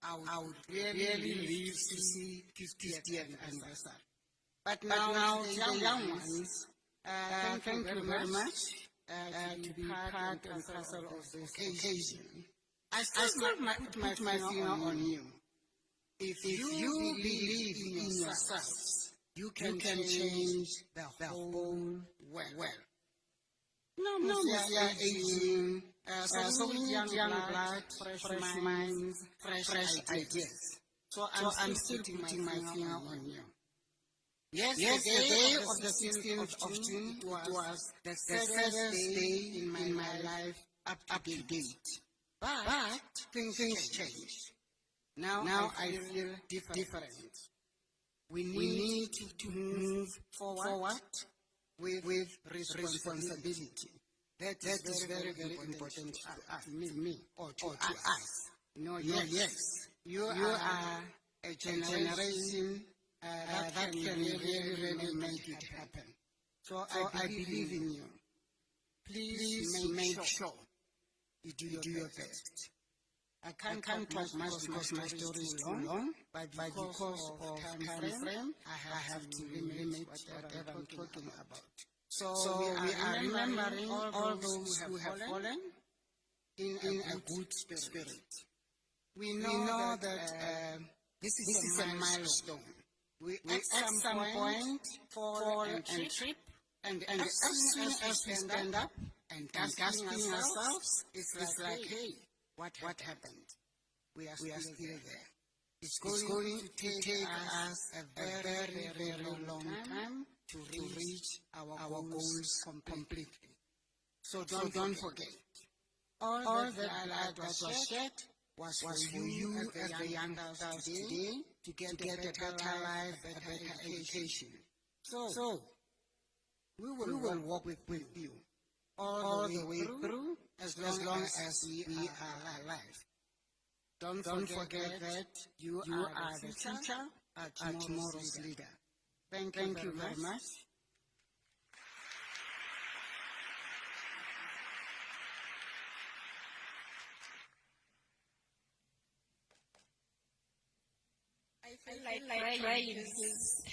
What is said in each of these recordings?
I would really live to see 50th anniversary. But now the young ones, thank you very much to be part and parcel of this occasion. I still put my finger on you. If you believe in yourselves, you can change the whole world. No, we are aging, so we need young blood, fresh minds, fresh ideas. So I'm still putting my finger on you. Yes, the day of the 16th of June, it was the saddest day in my life up to date. But things change. Now I feel different. We need to move forward with responsibility. That is very, very important to me or to us. No, yes. You are a generation that can really make it happen. So I believe in you. Please make sure you do your best. I can't talk much because my story is too long, but because of time frame, I have to limit whatever I'm talking about. So we are remembering all those who have fallen in a good spirit. We know that this is a milestone. We at some point fall and trip, and as soon as we stand up and gasping ourselves, it's like, hey, what happened? We are still there. It's going to take us a very, very long time to reach our goals completely. So don't forget. All the blood that was shed was for you as the young adults today to get a better life, a better education. So we will walk with you all the way through as long as we are alive. Don't forget that you are the future, tomorrow's leader. Thank you very much. I feel like crying because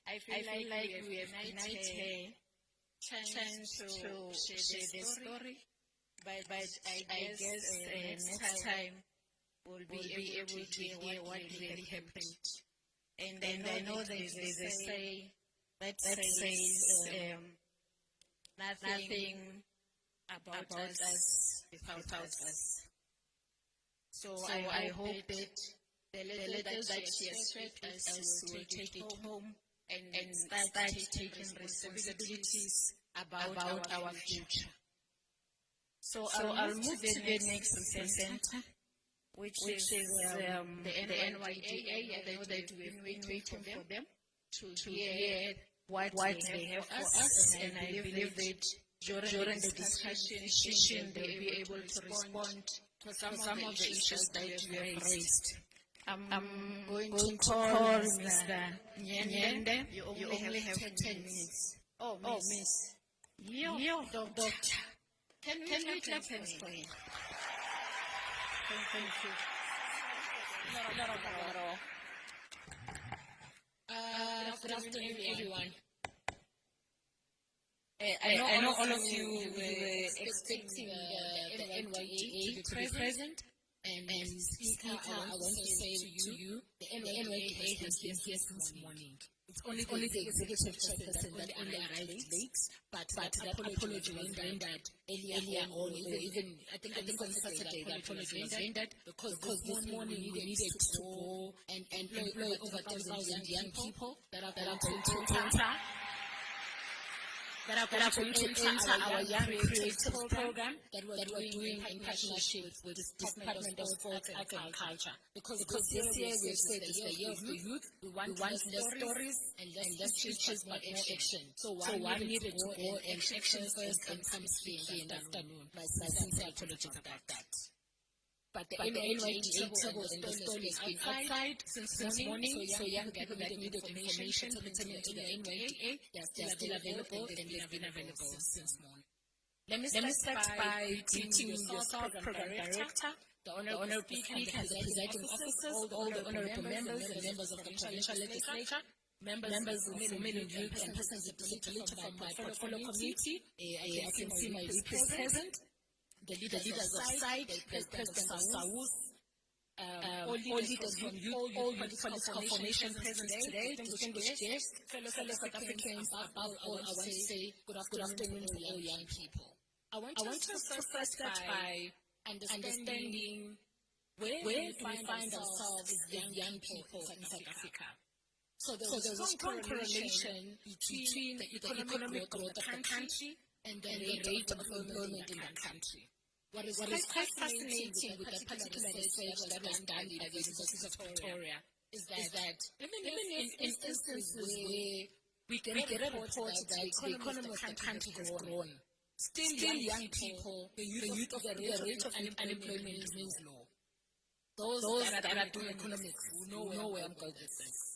I feel like we have united chance to share the story, but I guess next time we'll be able to hear what really happened. And I know there's a say that says nothing about us without us. So I hope that the little that she has shared us will take it home and start taking responsibilities about our future. So I'll move to the next presenter, which is the NYDA. I know that we've been waiting for them to hear what they have for us, and I believe that during the discussion they'll be able to respond to some of the issues that we have raised. I'm going to call Mr. Nyende. You only have 10 minutes. Oh, Miss. Yo, Doctor. Can we clap hands for him? Thank you. Good afternoon, everyone. I know all of you were expecting the NYDA to be present. And Speaker, I want to say to you, the NYDA has been here since morning. It's only the executive chairperson that only arrived late, but the apology was rendered earlier on, even I think on Saturday the apology was rendered because this morning we needed to go and employ over 1,000 young people that are going to enter our Young Creative Program that we're doing in partnership with the Department of Sports and Culture. Because this year we've said it's the year of the youth. We want less stories and less speeches, but more action. So one needed to go and action first and come speak here in the afternoon. My sincere apologies about that. But the NYDA table and the stall has been outside since morning, so young people that need information pertaining to the NYDA, they are still available and they've been available since morning. Let me start by greeting yourself, Program Director, the Honorable Speaker and the presiding officers, all the honorable members and members of the provincial legislature, members of women in youth and persons with disability from my portfolio community. I can see my VP is present, the leaders of SIDE, the president of SAWUS, all leaders from youth, all political formation present today, distinguished guests, fellow South Africans, above all, I want to say good afternoon to all young people. I want to first start by understanding where we find ourselves as young people in South Africa. So there's a strong correlation between the economic growth of the country and the rate of employment in the country. What is quite fascinating with the particular research that was done by the University of Victoria is that even in instances where we get a report that the economy of the country has grown, still young people, the youth of the rate of unemployment remains low. Those that are doing economics know where I'm going with this.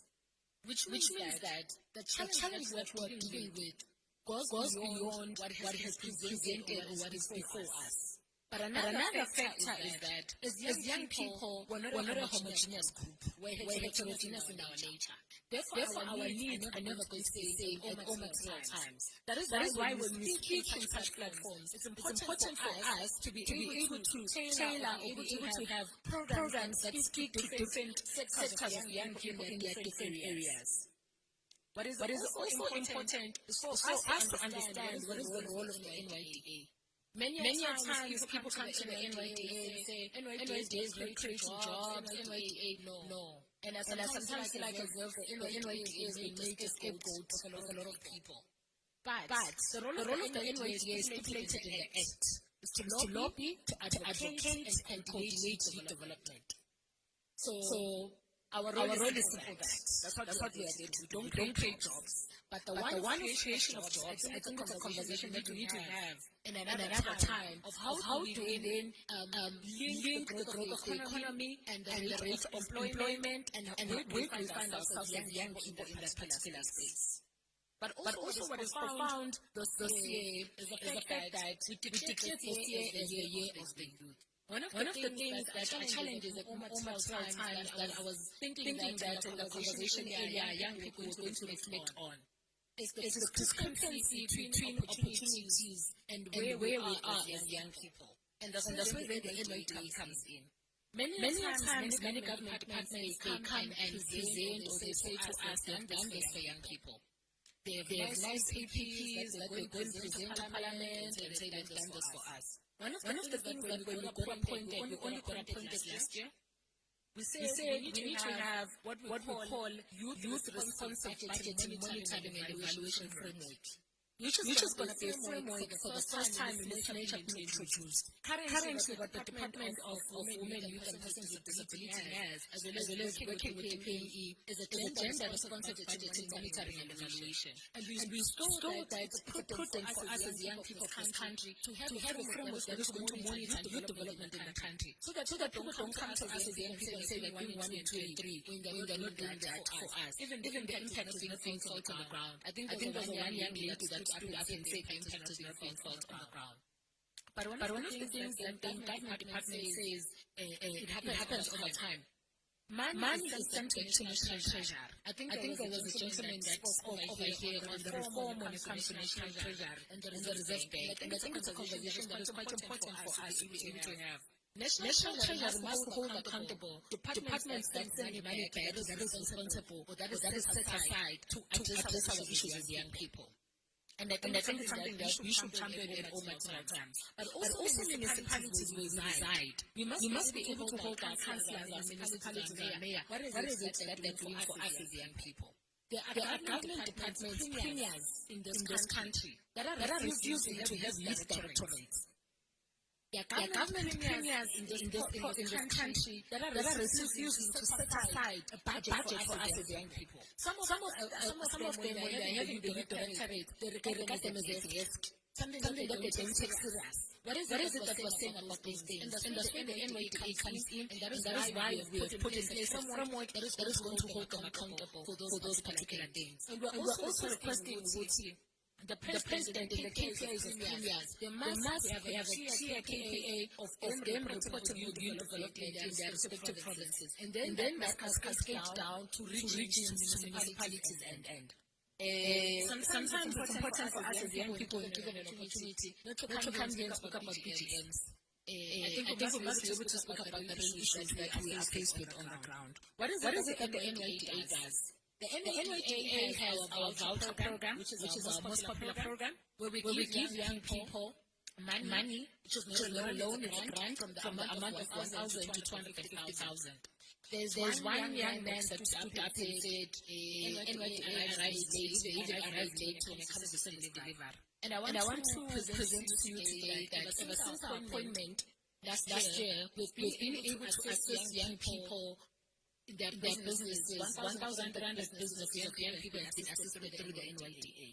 Which means that the challenge that we're dealing with goes beyond what has been presented or what is before us. But another factor is that as young people, we're not a homogeneous group. We're heterogeneous in our nature. Therefore our needs are never going to be the same at all times. That is why when we speak in such platforms, it's important for us to be able to tailor or be able to have programs that speak to different sectors of young people in their different areas. What is also important is for us to understand what is the role of the NYDA. Many times people come to the NYDA and say, NYDA is not creating jobs, NYDA, no. And I sometimes feel like as if the NYDA is being made a scapegoat of a lot of people. But the role of the NYDA is stipulated in the Act, is to lobby, to advocate, and coordinate youth development. So our role is simple that. That's what we are there to do. Don't create jobs. But the one creation of jobs, I think it's a conversation that we need to have in another time of how do we then link the growth of the economy and the rate of employment and where we find ourselves as young people in that particular space. But also what is profound this year is the fact that we declared this year as the year of the youth. One of the things that are challenges at almost times that I was thinking that in the conversation area young people were going to reflect on is the discrepancy between opportunities and where we are as young people. And that's where the NYDA comes in. Many times, many government departments, they come and present or they say to us, they've done this for young people. They have nice APPs that they go and present to Parliament and say they've done this for us. One of the things that when we got appointed, we only got appointed last year, we said we need to have what we call youth responsive budgeting, monitoring and evaluation framework, which is going to be a framework for the first time in this nature being introduced. Currently, what the Department of Women, Youth and Persons with Disability has, as well as working with the PME, is a gender responsive budgeting, monitoring and evaluation. And we saw that it's prudent for us as young people of this country to have a framework that is going to monitor youth development in the country. So that people don't come to us as young people and say that we want 1 and 2 and 3 when they're not doing that for us. Even the impact is not being felt on the ground. I think there's one young lady that stood up and said the impact is not being felt on the ground. But one of the things that the government department says it happens over time. Money is sent to the national treasury. I think there was a gentleman that spoke over here on the reform when it comes to national treasury and the reserve bank. And I think it's a conversation that is quite important for us to be able to have. National treasury must hold accountable departments that send money back that is responsible or that is set aside to address our issues as young people. And I think it's something that we should champion at all times. But also municipalities will reside. We must be able to hold our councillors, our municipalities, our mayor. What is it that they're doing for us as young people? There are government departments, premiers in this country that are refusing to have youth directorates. There are government premiers in this country that are refusing to set aside a budget for us as young people. Some of them, when they're having the youth directorate, they regard them as a risk, something that they don't take serious. What is it that we're saying about these things? And that's where the NYDA comes in, and that is why we have put in place a framework that is going to hold them accountable for those particular things. And we're also requesting the president in the KPIs of premiers, they must have a clear KPI of them reporting youth development in their respective provinces. And then that cascade down to regions, municipalities, and sometimes it's important for us as young people, given an opportunity, not to come here and speak about BGMs. I think we must be able to speak about the real issues that we are faced with on the ground. What is it that the NYDA does? The NYDA has our voucher program, which is our most popular program, where we give young people money, which is not a loan, it's a grant from the amount of 1,000 to 250,000. There's one young man that stood up and said, NYDA arrives late when it comes to service delivery. And I want to present to you today that ever since our appointment last year, we've been able to assist young people in their businesses. 1,300 businesses of young people have been assisted through the NYDA.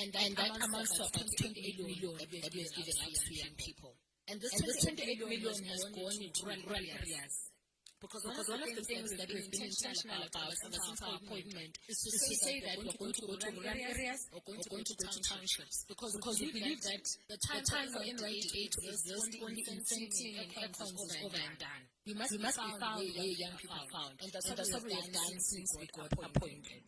And that amounts to about 28 million that we have given out to young people. And this 28 million has gone into rural areas. Because one of the things that we've been intentional about ever since our appointment is to say that we're going to go to rural areas or going to go to townships. Because we believe that the time for NYDA to exist only in setting and accounts is over and done. We must be found where young people are found. And that's what we have done since we got appointed.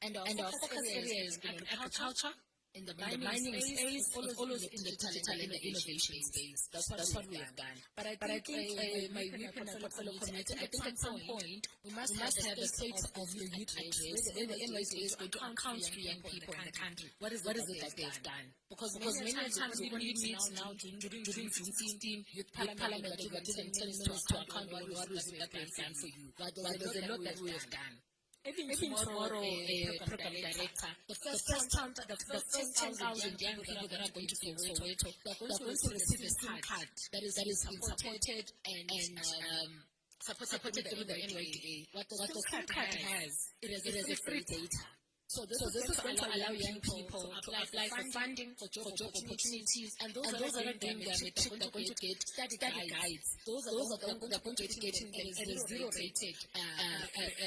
And our focus area is in agriculture, in the mining space, always in the digital and the innovation space. That's what we have done. But I think my youth and portfolio committee, I think at some point we must have a state of the youth address where the NYDA is going to account to young people in the country. What is it that they've done? Because many times we only meet now during June 16 youth parliament that didn't tell us to account what is it that we've done for you. But there's a lot that we have done. Even tomorrow, program director, the first 10,000 young people that are going to be in Soweto, they're going to receive a SIM card that is supported and supported through the NYDA. What the SIM card has, it has a free data. So this is going to allow young people to apply for funding, for job opportunities, and those that are doing their matric, they're going to get study guides. Those are going to be getting a zero-rated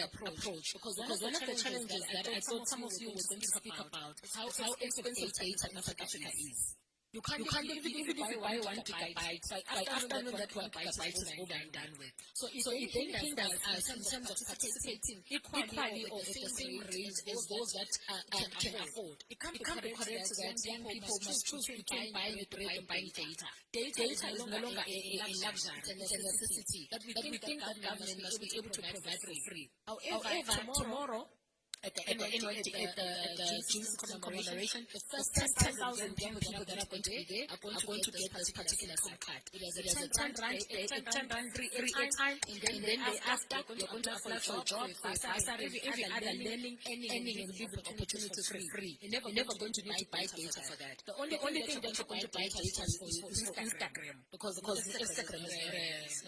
approach. Because one of the challenges that I thought some of you were going to speak about is how expensive data in South Africa is. You can't even buy 1 gigabyte. By afternoon, that 1 gigabyte is over and done with. So it then hinders us in terms of participating equally or at the same rate as those that can afford. It can't be correct that young people must choose between buying bread and buying data. Data is no longer a luxury, it's a necessity that we think that government must be able to provide for free. However, tomorrow, at the June commemoration, the first 10,000 young people that are going to be there are going to get this particular SIM card. It has a 10 rand free airtime, and then after you're going to apply for a job, every other learning, and living opportunities for free. You're never going to need to buy data for that. The only thing that you're going to buy data is for Instagram, because Instagram is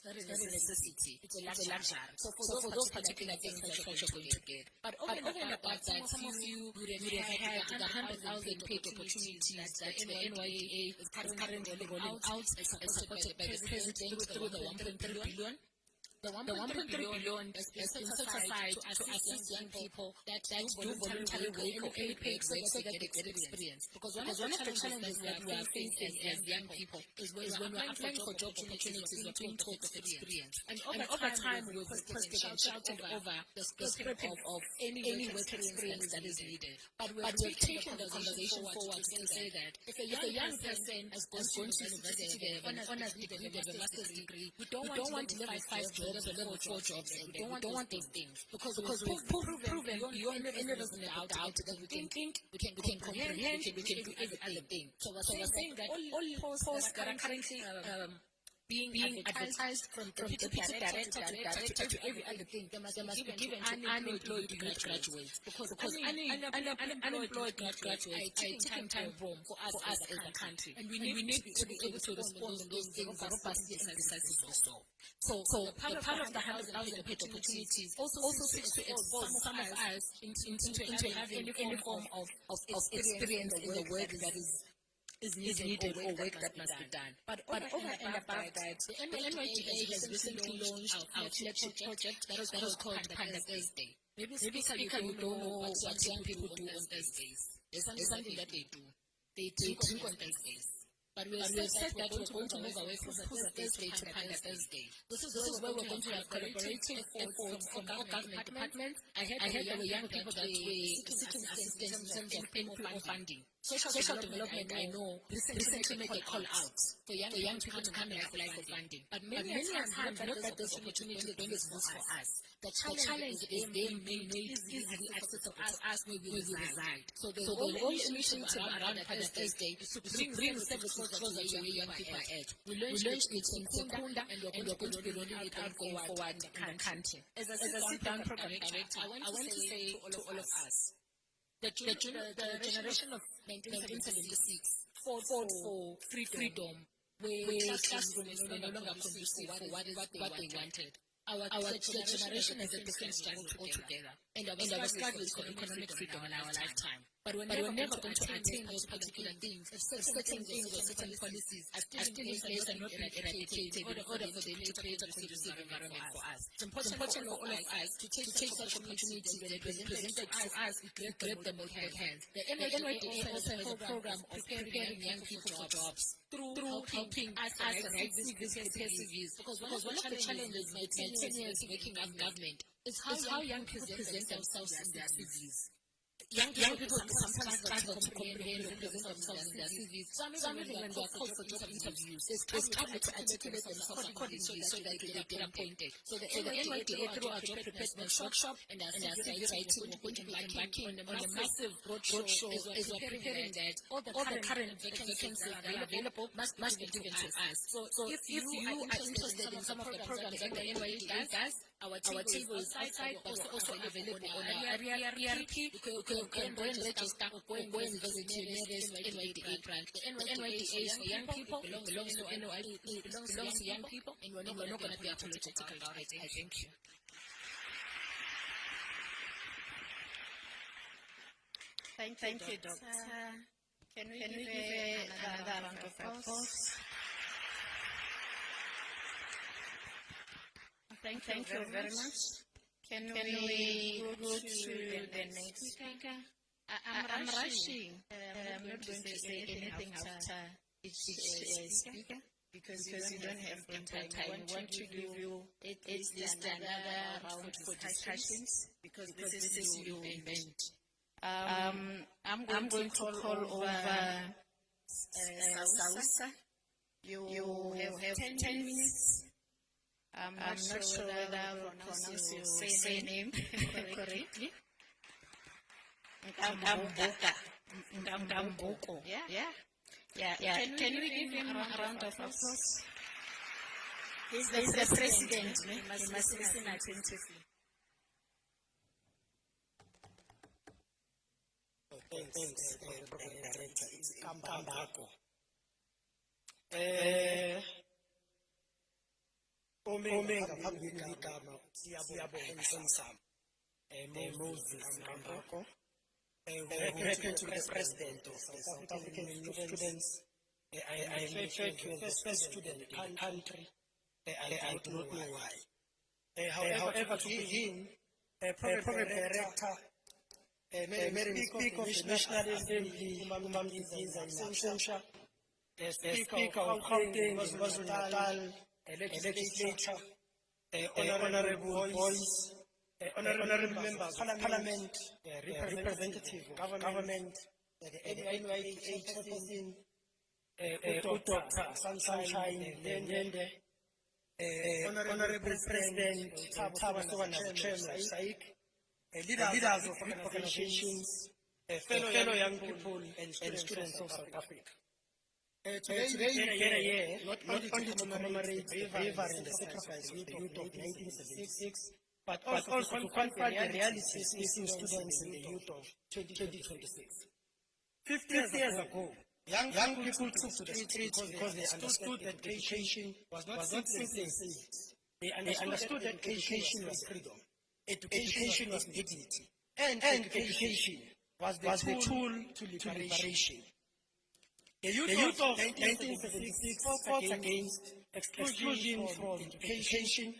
not a necessity. It's a luxury. So for those particular things that you're going to get. But over and above that, some of you would have had the 100,000 paid opportunities that the NYDA is currently rolling out, supported by the President through the 1.3 billion. The 1.3 billion is set aside to assist young people that do voluntary work or any paid work so that they get experience. Because one of the challenges that we are facing as young people is when we're applying for job opportunities, we're being taught of experience. And over time, we've requested and shouted over the scope of any work experience that is needed. But we've taken the conversation forward to say that if a young person has gone to university, they have an honors degree, they have a master's degree, we don't want to level 5 jobs or level 4 jobs, and we don't want those things. Because we've proven beyond any reasonable doubt that we can think, we can comprehend, we can do every other thing. So we're saying that all posts that are currently being advertised from deputy director to every other thing, they must be given to unemployed graduates. Because unemployed graduates are a ticking time bomb for us as a country. And we need to be able to respond to those things robustly and decisively so. So part of the 100,000 paid opportunities also seeks to expose some of us into having any form of experience in the work that is needed or work that must be done. But over and above that, the NYDA has recently launched our flagship project that is called Panda Thursday. Maybe speaker, you don't know what young people do on Thursdays. It's something that they do. They drink on Thursdays. But we have said that we're going to move away from Thursday to Panda Thursday. This is where we're going to have collaborative efforts from all government departments. I heard there were young people that were seeking assistance in terms of payment funding. Social development, I know, recently made a call out for young people to come and apply for funding. But many a times, look at this opportunity when it's used for us. The challenge is they made easily accessible to us where we reside. So the whole initiative around Thursday is to bring services closer to where young people are at. We launched it in Sekunda, and we're going to be rolling it out going forward in the country. As a sit-down program director, I want to say to all of us, the generation of 1976 fought for freedom, where classrooms were no longer conducive for what they wanted. Our generation has a different struggle altogether, and our struggle is for economic freedom in our lifetime. But we're never going to attain those particular things if certain things or certain policies are still in place and not being eradicated in order for them to create a conducive environment for us. It's important for all of us to take such opportunities when they present to us, we grab them with both hands. The NYDA also has a program of preparing young people for jobs through helping us write these CVs. Because one of the challenges in 10 years working as government is how young people present themselves in their CVs. Young people sometimes struggle to comprehend and present themselves in their CVs. Some even when they are called for job interviews, they struggle to articulate themselves accordingly so that they get appointed. So the NYDA, through our job preparedness workshop and our CV writing, we're going to be embarking on a massive roadshow as we're preparing that. All the current vacancies that are available must be given to us. So if you are interested in some of the programs that the NYDA does, our table is outside, but also available on our ERP. You can go and register or go and visit your nearest NYDA branch. The NYDA is for young people, belongs to young people, and we're not going to be apologetic about it. I thank you. Thank you, Doctor. Can we give another round of applause? Thank you very much. Can we go to the next speaker? I'm rushing. I'm not going to say anything after each speaker because you don't have time. I want to give you at least another round for discussions because this is your event. I'm going to call over Sausa. You have 10 minutes. I'm not sure whether I will pronounce your name correctly. Ngamboko. Yeah. Can we give him a round of applause? He's the president. He must listen attentively. Thanks, Program Director. It's Ngamboko. Omenga phambili igama siyabonga Nsam Moses Ngamboko, referring to the president of the South African Union of Students. I refer to as the first student in the country. I do not know why. However, to him, Program Director, Speaker of the National Assembly, Umam Izinza, Speaker of Gauteng, KwaZulu-Natal, legislature, honorable boys, honorable members of parliament, representative of government, the NYDA chairperson, Dr. Sunshine Lende, honorable president, Thabo Sowana, chairman of SAIC, leaders of organizations, fellow young people and students of South Africa. Today we gather here not only to commemorate the bravery and the sacrifice of the youth of 1976, but also to confront the realities facing students and the youth of 2026. 50 years ago, young people took to the streets because they understood that education was not simply things. They understood that education was freedom, education was dignity, and education was the tool to liberation. The youth of 1976 fought against exclusion from education.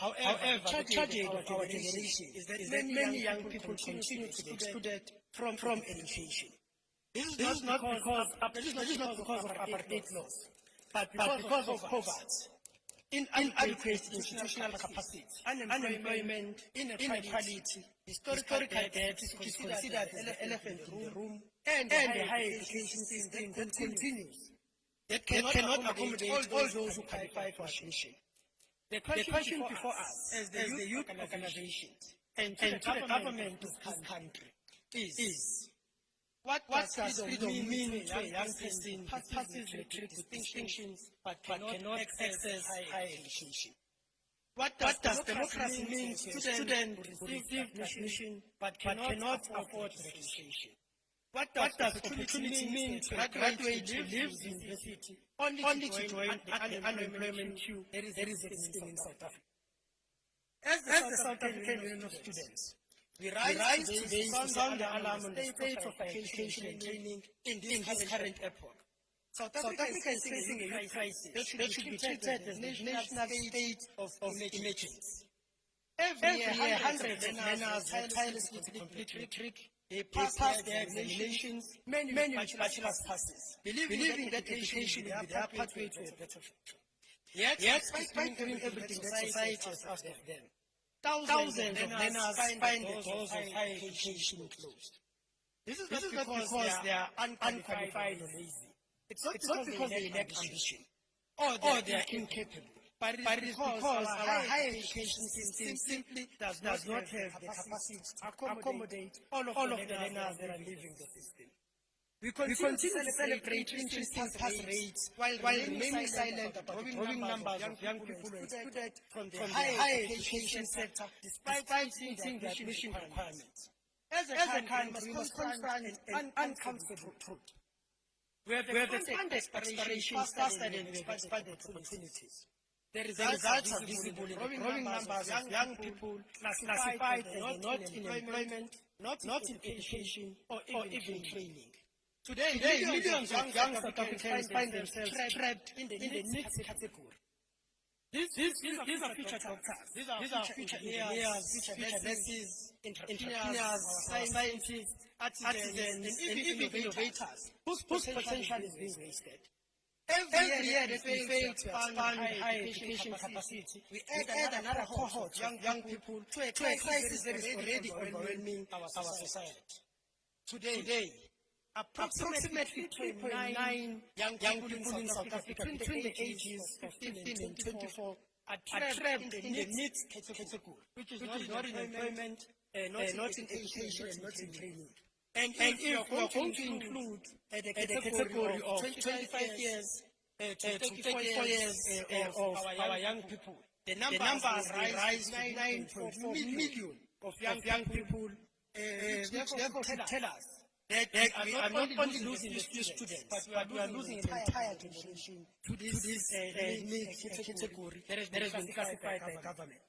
However, the tragedy of our generation is that many young people continue to be excluded from education. This is not because of apartheid laws, but because of poverty, inadequate institutional capacity, unemployment, inequality, historical debt, which is considered the elephant in the room, and the high education system that continues, that cannot accommodate all those who qualify for admission. The question before us, as the youth organizations and to the government of this country, is what does freedom mean to a young person who passes matric with distinctions but cannot access higher education? What does democracy mean to a student who receives admission but cannot afford registration? What does opportunity mean to a graduate who lives in university only to join the unemployment queue that is existing in South Africa? As the South African Union of Students, we rise today to sound the alarm on the state of education and training in this current epoch. South Africa is facing a youth crisis that should be treated as the national state of emergency. Every year, hundreds of learners work tirelessly to complete matric. They pass their examinations, many bachelor's passes, believing that education will be their pathway to a better future. Yet despite doing everything that society has asked of them, thousands of learners find the doors of higher education closed. This is not because they are unqualified or lazy. It's not because they lack ambition or they are incapable. But it is because our higher education system simply does not have the capacity to accommodate all of the learners that are leaving the system. We continue to celebrate interesting pass rates while remaining silent about the growing numbers of young people excluded from the higher education sector despite meeting the admission requirements. As a country, we must confront an uncomfortable truth. We have expanded exploration faster than we have expanded opportunities. The results are visible in the growing numbers of young people classified as not in employment, not in education, or even training. Today millions of young South Africans find themselves trapped in the next category. These are future doctors, these are future engineers, future nurses, entrepreneurs, scientists, artisans, and even innovators whose potential is being wasted. Every year that we fail to expand higher education capacity, we add another cohort of young people to a crisis that is already overwhelming our society. Today, approximately 3.9 young people in South Africa between the ages of 15 and 24 are trapped in the needs category, which is not in employment, not in education, and not in training. And if we are going to include the category of 25 years to 34 years of our young people, the numbers rise to 9.4 million of young people, which therefore tell us that we are not only losing the students, but we are losing an entire generation to this category that has been classified by government.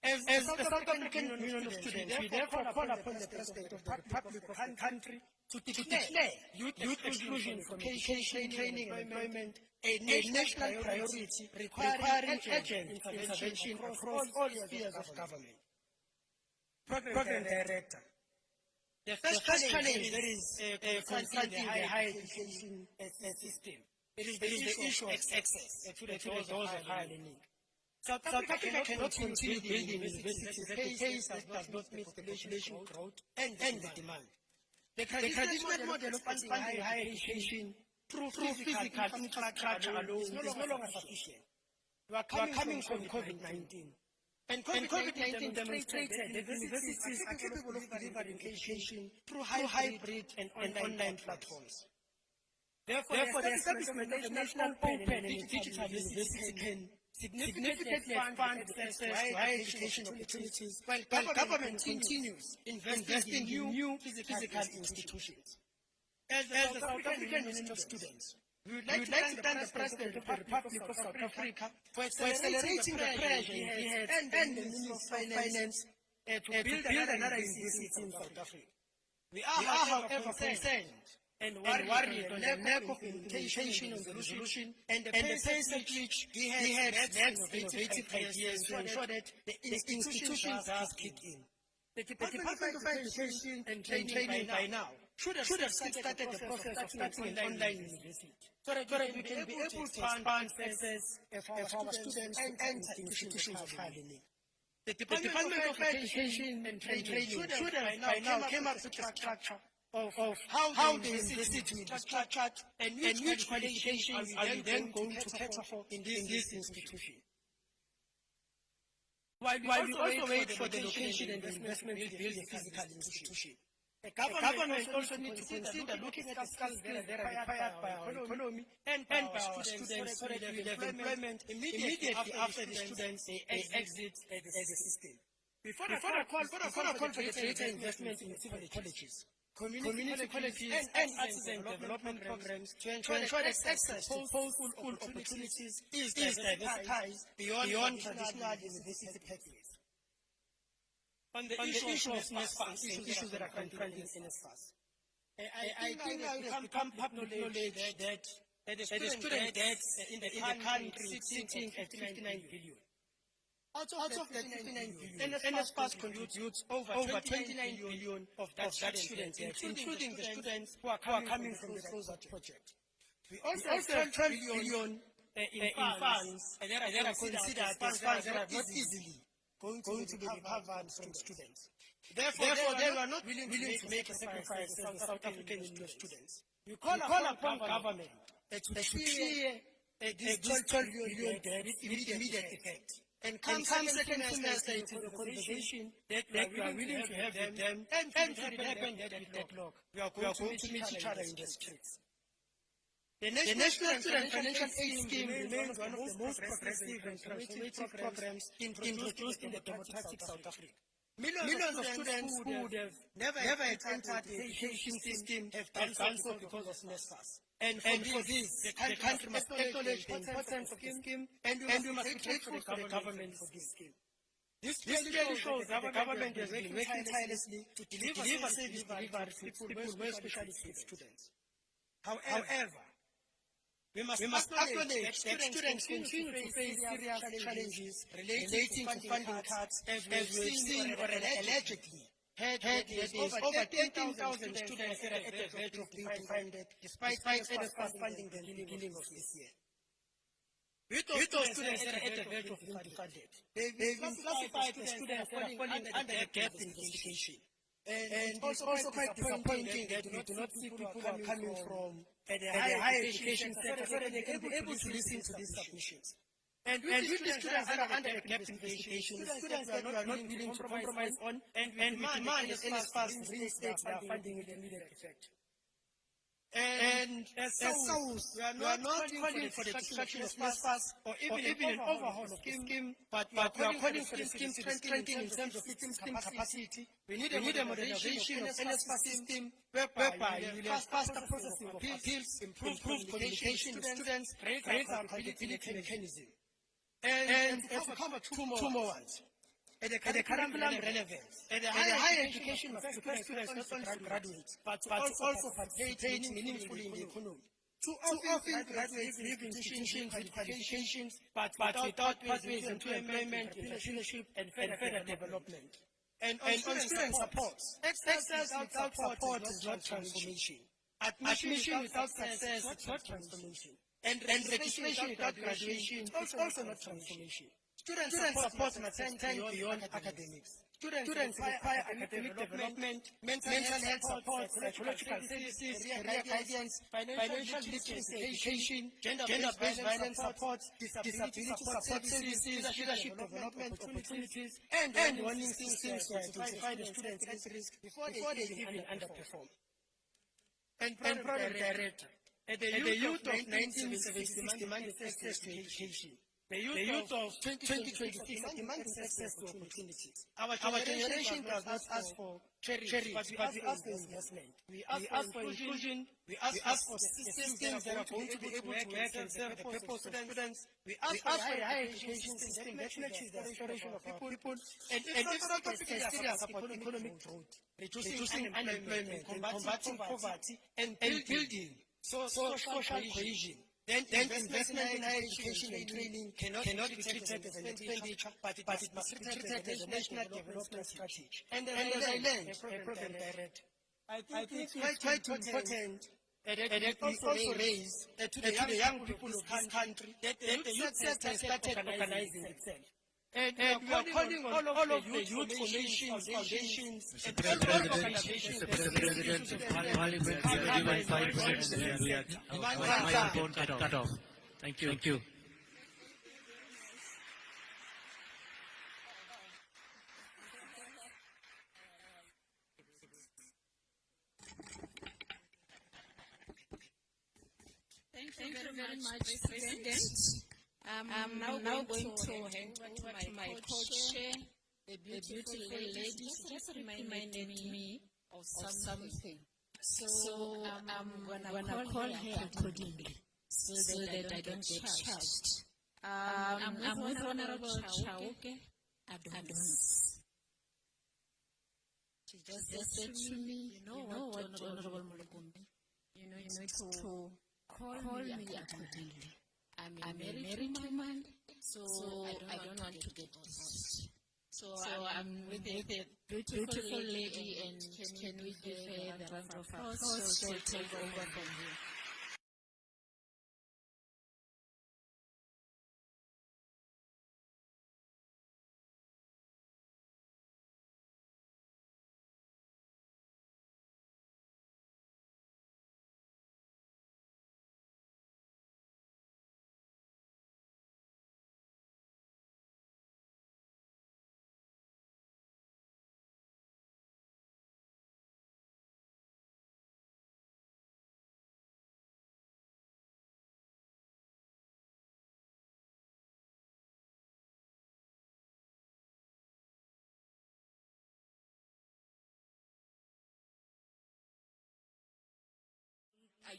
As the South African Union of Students, we therefore call upon the President of the Republic of the country to declare youth exclusion from education, training, and employment a national priority requiring urgent intervention across all spheres of government. Program Director, the first challenge that is confronting the higher education system, it is the issue of access to the doors of higher learning. South Africa cannot continue building universities at a pace that does not meet the population growth and the demand. The traditional model of expanding higher education through physical infrastructure alone is no longer sufficient. We are coming from COVID-19. And COVID-19 demonstrated that universities are capable of delivering education through hybrid and online platforms. Therefore, the establishment of a national open and digital university can significantly expand access to higher education opportunities while government continues investing in new physical institutions. As the South African Union of Students, we would like to thank the President of the Republic of South Africa for accelerating the pressure he has and the Minister of Finance to build another university in South Africa. We are, however, concerned and worried on the lack of implementation of the resolution and the pace at which he had innovative ideas to ensure that the institution does kick in. The Department of Education and Training by now should have started the process of starting an online university so that we can be able to expand access for our students and institutions of higher learning. The Department of Education and Training should have by now came up with a structure of how the university will be structured and which qualifications are we then going to cater for in this institution. While we also wait for the location and the investment to build a physical institution, the government also needs to consider looking at the skills that are required by our economy and by our students so that we have employment immediately after the students exit the system. Before I call for the greater investment in civil colleges, community colleges and artisan development programs to ensure that access to post-school opportunities is diversified beyond traditional university pathways. On the issue of NSFAS and issues that are confronting NSFAS, I think it has become public knowledge that the student debts in the country sitting at 59 billion. Out of the 59 billion, NSFAS contributes over 29 billion of that student debt, including the students who are coming from the Soweto project. We also have 12 billion in funds that are considered as funds that are not easily going to be recovered from students. Therefore, they were not willing to make a sacrifice as the South African Union of Students. We call upon government to clear this 12 billion debt with immediate effect. And come second semester into the conversation that we are willing to have with them, and should it happen that we deadlock, we are going to meet each other in the streets. The National Student Financial Aid Scheme remains one of the most progressive and transformative programs introduced in the democratic South Africa. Millions of students who would have never entered the education system have done so because of NSFAS. And for this, the country must acknowledge the importance of the scheme, and we must be grateful for the government for this scheme. This clearly shows that the government has been working tirelessly to deliver service delivery to people who are especially students. However, we must acknowledge that students continue to face serious challenges relating to funding cuts, as we have seen or allegedly. There is over 10,000 students that are at the verge of being funded, despite NSFAS funding the beginning of this year. With those students that are at the verge of being funded, they've been classified as students that are falling under the gap investigation. And it's also quite disappointing that we do not see people who are coming from the higher education sector so that they can be able to listen to these submissions. And with the students that are under the gap investigation, students that we are not willing to compromise on, and we demand that NSFAS reinstate their funding with immediate effect. And as South, we are not calling for the destruction of NSFAS or even an overhaul of the scheme, but we are calling for the scheme to strengthen in terms of its capacity. We need a modernization of NSFAS system whereby we will have faster processing of appeals, improved communication with students, greater accountability mechanism. And to cover two more ones. At the curriculum relevance, at the higher education must prepare students not only to graduate, but to also participate meaningfully in the economy. Too often, graduates leave institutions with qualifications, but without pathways into employment, entrepreneurship, and further development. And on student support, excess without support is not transformation. Admission without success is not transformation. And registration without graduation is also not transformation. Student support must extend beyond academics. Students require academic development, mental health support, psychological services, career guidance, financial literacy education, gender-based violence support, disability support services, leadership development opportunities, and warning systems to identify the students at risk before they even underperform. And Program Director, at the youth of 1976 demanded access to education. The youth of 2026 are demanding access to opportunities. Our generation does not ask for charity, but we ask for investment. We ask for inclusion. We ask for systems that are going to be able to work and serve the purpose of students. We ask for a higher education system that matches the aspiration of our people. And if South Africa is serious about economic growth, reducing unemployment, combating poverty, and building social cohesion, then investment in higher education and training cannot be treated as an expenditure, but it must be treated as a national development strategy. And as I learned, a program director, I think it's quite important that we also raise to the young people of this country that the youth sector has started organizing itself. And we are calling on all of the youth formations, foundations, and all organizations. Mr. President, Parliament, given 5 minutes and we are microphone cut off. Thank you. Thank you. Thank you very much, President. I'm now going to hand over to my co-chair, the beautiful lady. She just reminded me of something. So I'm going to call her accordingly so that I don't get charged. I'm with Honorable Chauke Adonis. She just said to me, you know what, Honorable Mulukumbi, you need to call me accordingly. I'm a married woman, so I don't want to get divorced. So I'm with a beautiful lady, and can we give her the round of applause? She'll take over from here.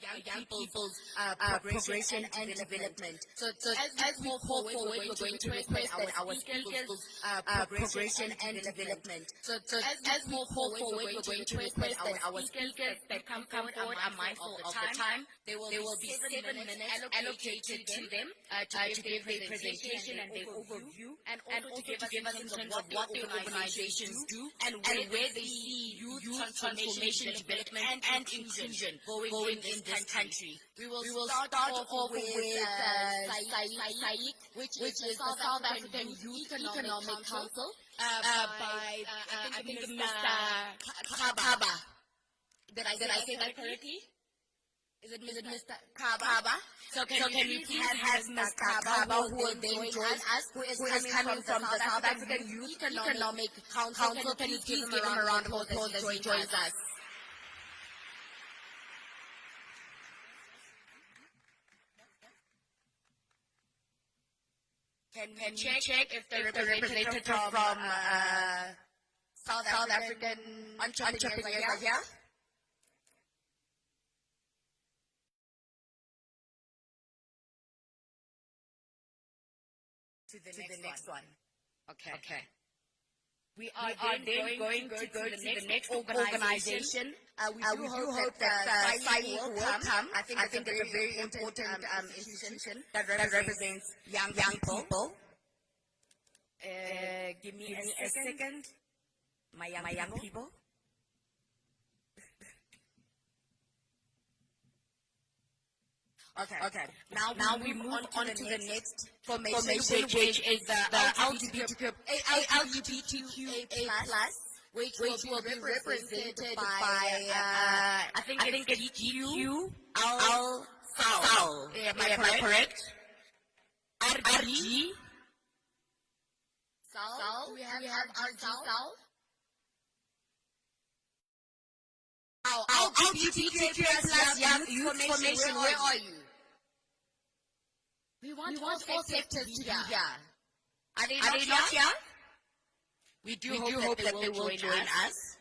young people's progression and development. So as we move forward, we're going to request that our people's progression and development. So as we move forward, we're going to request that our speakers that come forward are mindful of the time. There will be 7 minutes allocated to them to give their presentation and their overview, and also to give us in terms of what the organizations do and where they see youth transformation, development, and inclusion going in this country. We will start off with SAIC, which is the South African Youth Economic Council, by I think Mr. Kaba. Did I say that correctly? Is it Mr. Kaba? So can we please have Mr. Kaba, who will then join us, who is coming from the South African Youth Economic Council? Can you please give him a round of applause as he joins us? Can check if the representative from South African entrepreneurs are here? To the next one. Okay. We are then going to go to the next organization. We do hope that SAIC will come. I think it's a very important institution that represents young people. Give me a second. My young people. Okay. Now we move on to the next formation, which is the LGBTQA+, which will be represented by I think it's GQ Al-Sal. Am I correct? RG Sal. We have RG Sal. LGBTQA+ youth formation. Where are you? want all sectors to be here. Are they not here? We do hope that they will join us.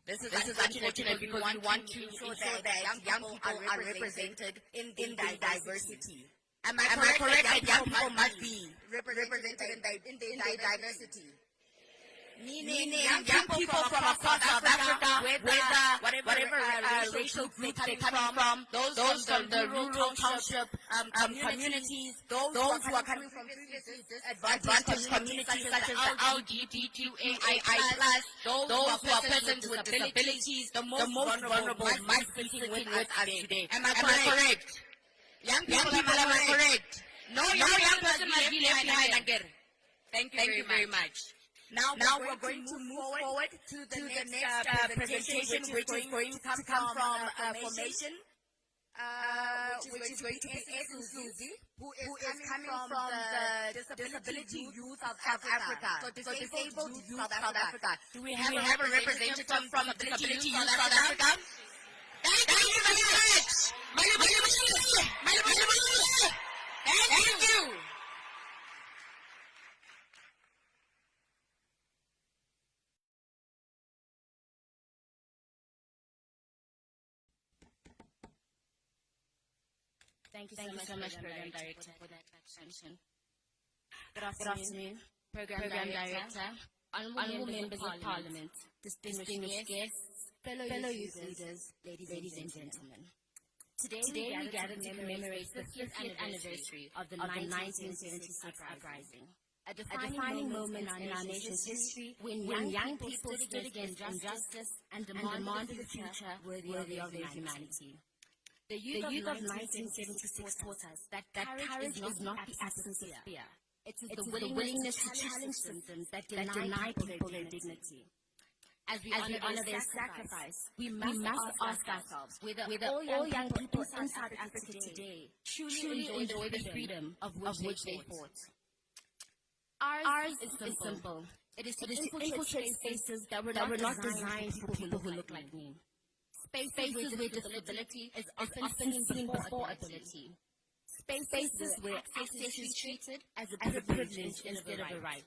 This is unfortunate because we want to ensure that young people are represented in diversity. Am I correct that young people must be represented in the diversity? Meaning young people from across South Africa, whatever racial group they're coming from, those from the rural township communities, those who are coming from disadvantaged communities such as the LGBTQAI+, those who are persons with disabilities, the most vulnerable must be sitting with us today. Am I correct? Young people, am I correct? No young person must be left behind again. Thank you very much. Now we're going to move forward to the next presentation, which is going to come from formation, which is going to be Susie, who is coming from the Disability Youth of Africa. So Disabled Youth of South Africa. Do we have a representative from Disability Youth South Africa? Thank you very much. Thank you. Thank you so much, Program Director, for that extension. Good afternoon, Program Director, honorable members of Parliament, distinguished guests, fellow youth leaders, ladies and gentlemen. Today we gather to commemorate the 50th anniversary of the 1976 Uprising, a defining moment in our nation's history when young people stood against injustice and demanded a future worthy of their humanity. The youth of 1976 taught us that courage is not the absence of fear. It is the willingness to challenge systems that deny people their dignity. As we honor their sacrifice, we must ask ourselves whether all young people in South Africa today truly enjoy the freedom of which they fought. Ours is simple. It is to infiltrate spaces that were not designed for people who look like me. Spaces where disability is often seen before ability. Spaces where access is treated as a privilege instead of a right.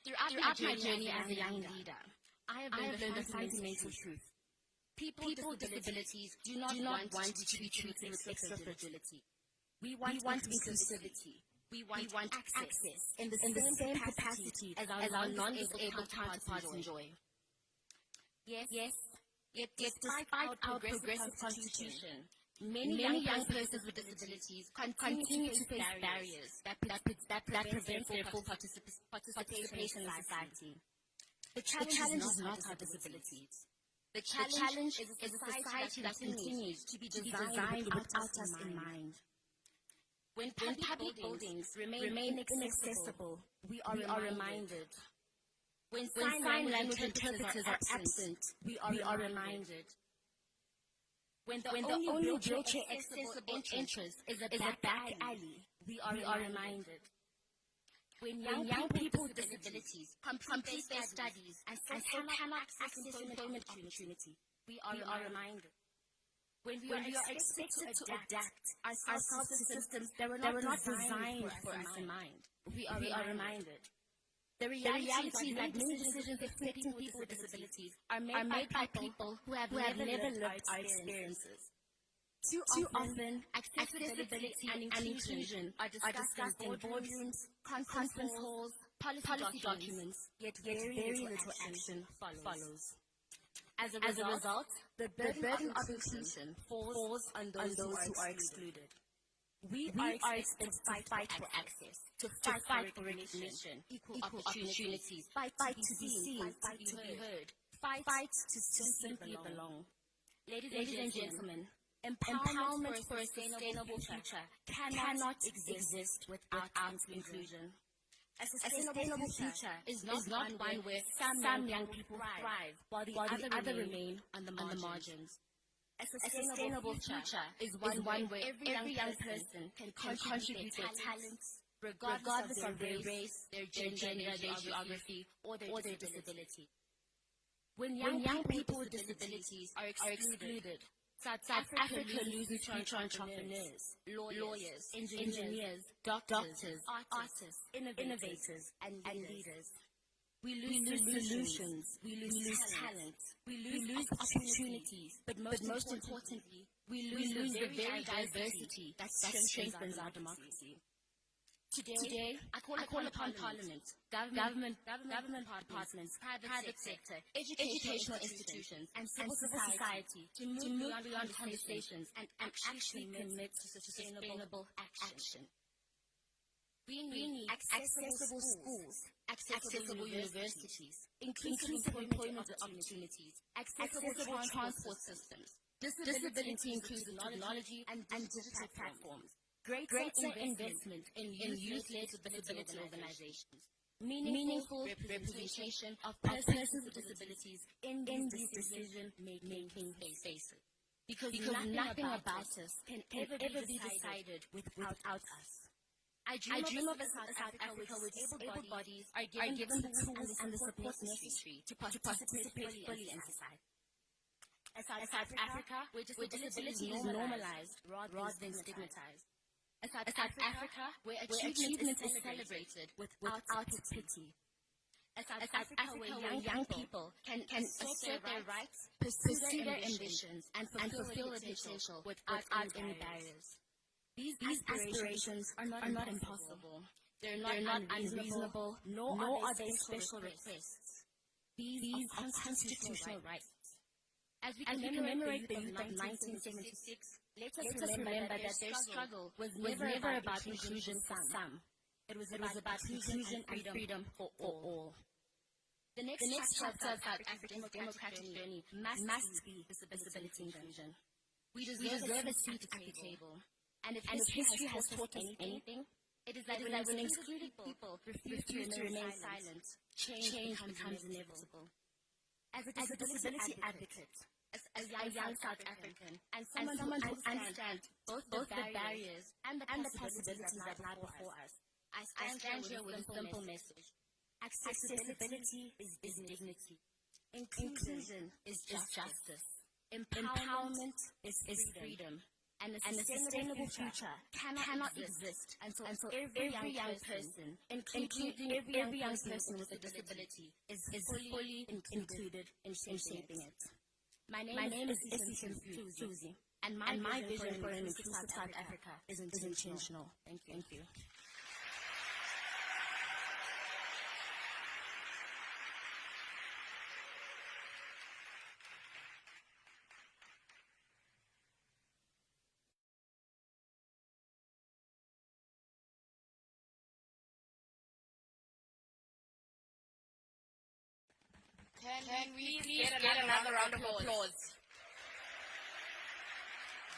Throughout my journey as a young leader, I have learned a fundamental truth. People with disabilities do not want to be treated with extra fragility. We want inclusivity. We want access in the same capacity as our non-disabled counterparts enjoy. Yet despite our progressive constitution, many young persons with disabilities continue to face barriers that prevent their full participation in society. The challenge is not our disabilities. The challenge is a society that continues to be designed without us in mind. When public buildings remain inaccessible, we are reminded. When sign language interpreters are absent, we are reminded. When the only wheelchair accessible entrance is a back alley, we are reminded. When young people with disabilities complete their studies and cannot access employment opportunity, we are reminded. When we are expected to adapt ourselves to systems that were not designed for us in mind, we are reminded. The reality is that many decisions affecting people with disabilities are made by people who have never lived our experiences. Too often, accessibility and inclusion are discussed in boardrooms, conference halls, policy documents, yet very little action follows. As a result, the burden of inclusion falls on those who are excluded. We are expected to fight for access, to fight for recognition, equal opportunities, fight to be seen, fight to be heard, fight to simply belong. Ladies and gentlemen, empowerment for a sustainable future cannot exist without inclusion. A sustainable future is not one where some young people thrive while the other remain on the margins. A sustainable future is one where every young person can contribute their talents, regardless of their race, their gender, their geography, or their disability. When young people with disabilities are excluded, South Africa loses future entrepreneurs, lawyers, engineers, doctors, artists, innovators, and leaders. We lose solutions, we lose talent, we lose opportunities, but most importantly, we lose the very diversity that strengthens our democracy. Today, I call upon Parliament, government departments, private sector, educational institutions, and civil society to move beyond conversations and actually commit to sustainable action. We need accessible schools, accessible universities, inclusive employment opportunities, accessible transport systems, disability inclusive technology and digital platforms, greater investment in youth-led disability organizations, meaningful representation of persons with disabilities in these decision-making spaces. Because nothing about us can ever be decided without us. I dream of a South Africa where disabled bodies are given the tools and the support necessary to participate fully in society. A South Africa where disability is normalized rather than stigmatized. A South Africa where achievement is celebrated without pity. A South Africa where young people can assert their rights, pursue their ambitions, and fulfill their potential without any barriers. These aspirations are not impossible. They're not unreasonable, nor are they special requests. These are constitutional rights. As we commemorate the youth of 1976, let us remember that their struggle was never about inclusion for some. It was about inclusion and freedom for all. The next chapter of South Africa's democratic journey must be disability inclusion. We deserve a seat at the table. And if history has taught us anything, it is that when excluded people refuse to remain silent, change becomes inevitable. As a disability advocate, as a young South African, and someone who understands both the barriers and the possibilities that lie before us, I stand here with a simple message. Accessibility is dignity. Inclusion is justice. Empowerment is freedom. And a sustainable future cannot exist until every young person, including every young person with a disability, is fully included in shaping it. My name is Susie, and my vision for an inclusive South Africa is intentional. Thank you. Can we please get another round of applause?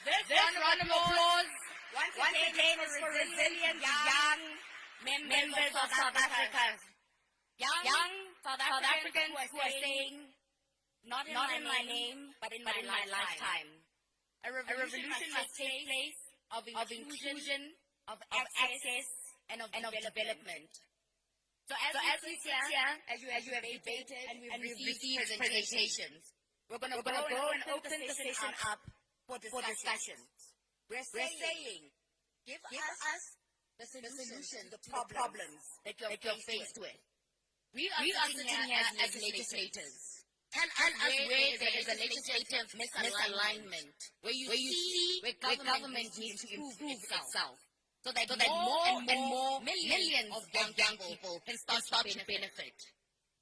This round of applause, once again, is for resilient young members of South Africa. Young South Africans who are saying, not in my name, but in my lifetime. A revolution must take place of inclusion, of access, and of development. So as we sit here, as you have debated and we've received presentations, we're going to go and open the session up for discussions. We're saying, give us the solution, the problems that you're faced with. We are sitting here as legislators. Tell us where there is a legislative misalignment, where you see where government needs to improve itself. So that more and more millions of young people can start to benefit.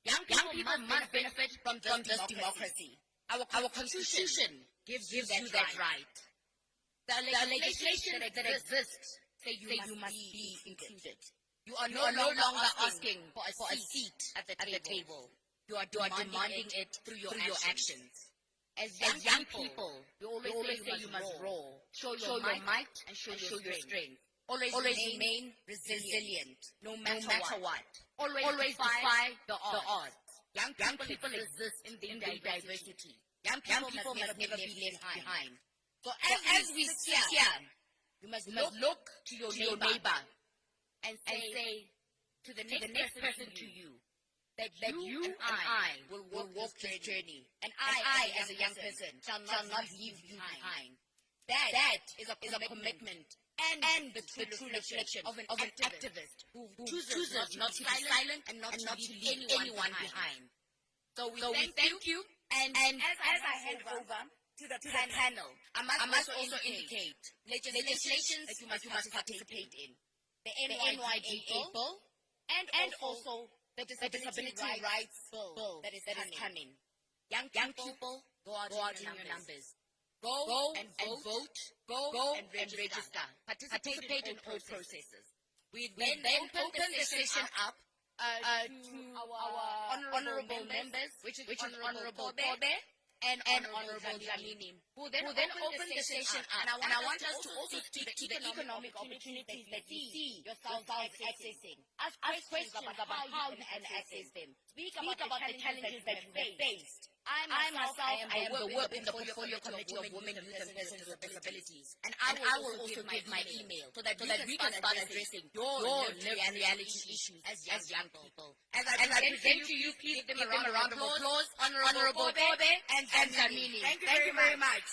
Young people must benefit from this democracy. Our constitution gives you that right. The legislation that exists say you must be included. You are no longer asking for a seat at the table. You are demanding it through your actions. As young people, you always say you must roll, show your might, and show your strength. Always remain resilient, no matter what. Always defy the odds. Young people exist in diversity. Young people must never be left behind. So as we sit here, you must look to your neighbor and say to the next person to you, that you and I will walk this journey, and I as a young person, shall not leave you behind. That is a commitment and the true reflection of an activist who chooses not to be silent and not to leave anyone behind. So we thank you, and as I hand over to the panel, I must also indicate legislations that you must participate in. The NYD and also the Disability Rights Bill that is coming. Young people, go out in your numbers. Go and vote. Go and register. Participate in all processes. We then open the session up to our honorable members, which is Honorable Bobe and Honorable Dlamini, who then open the session up. And I want us to also speak to the economic opportunities that you see yourselves accessing. Ask questions about how you can access them. Speak about the challenges that you have faced. I myself am the work in the portfolio committee of women, youth and persons with disabilities. And I will also give my email so that we can start addressing your reality issues as young people. As I present to you, please give them a round of applause. Honorable Bobe and Dlamini. Thank you very much.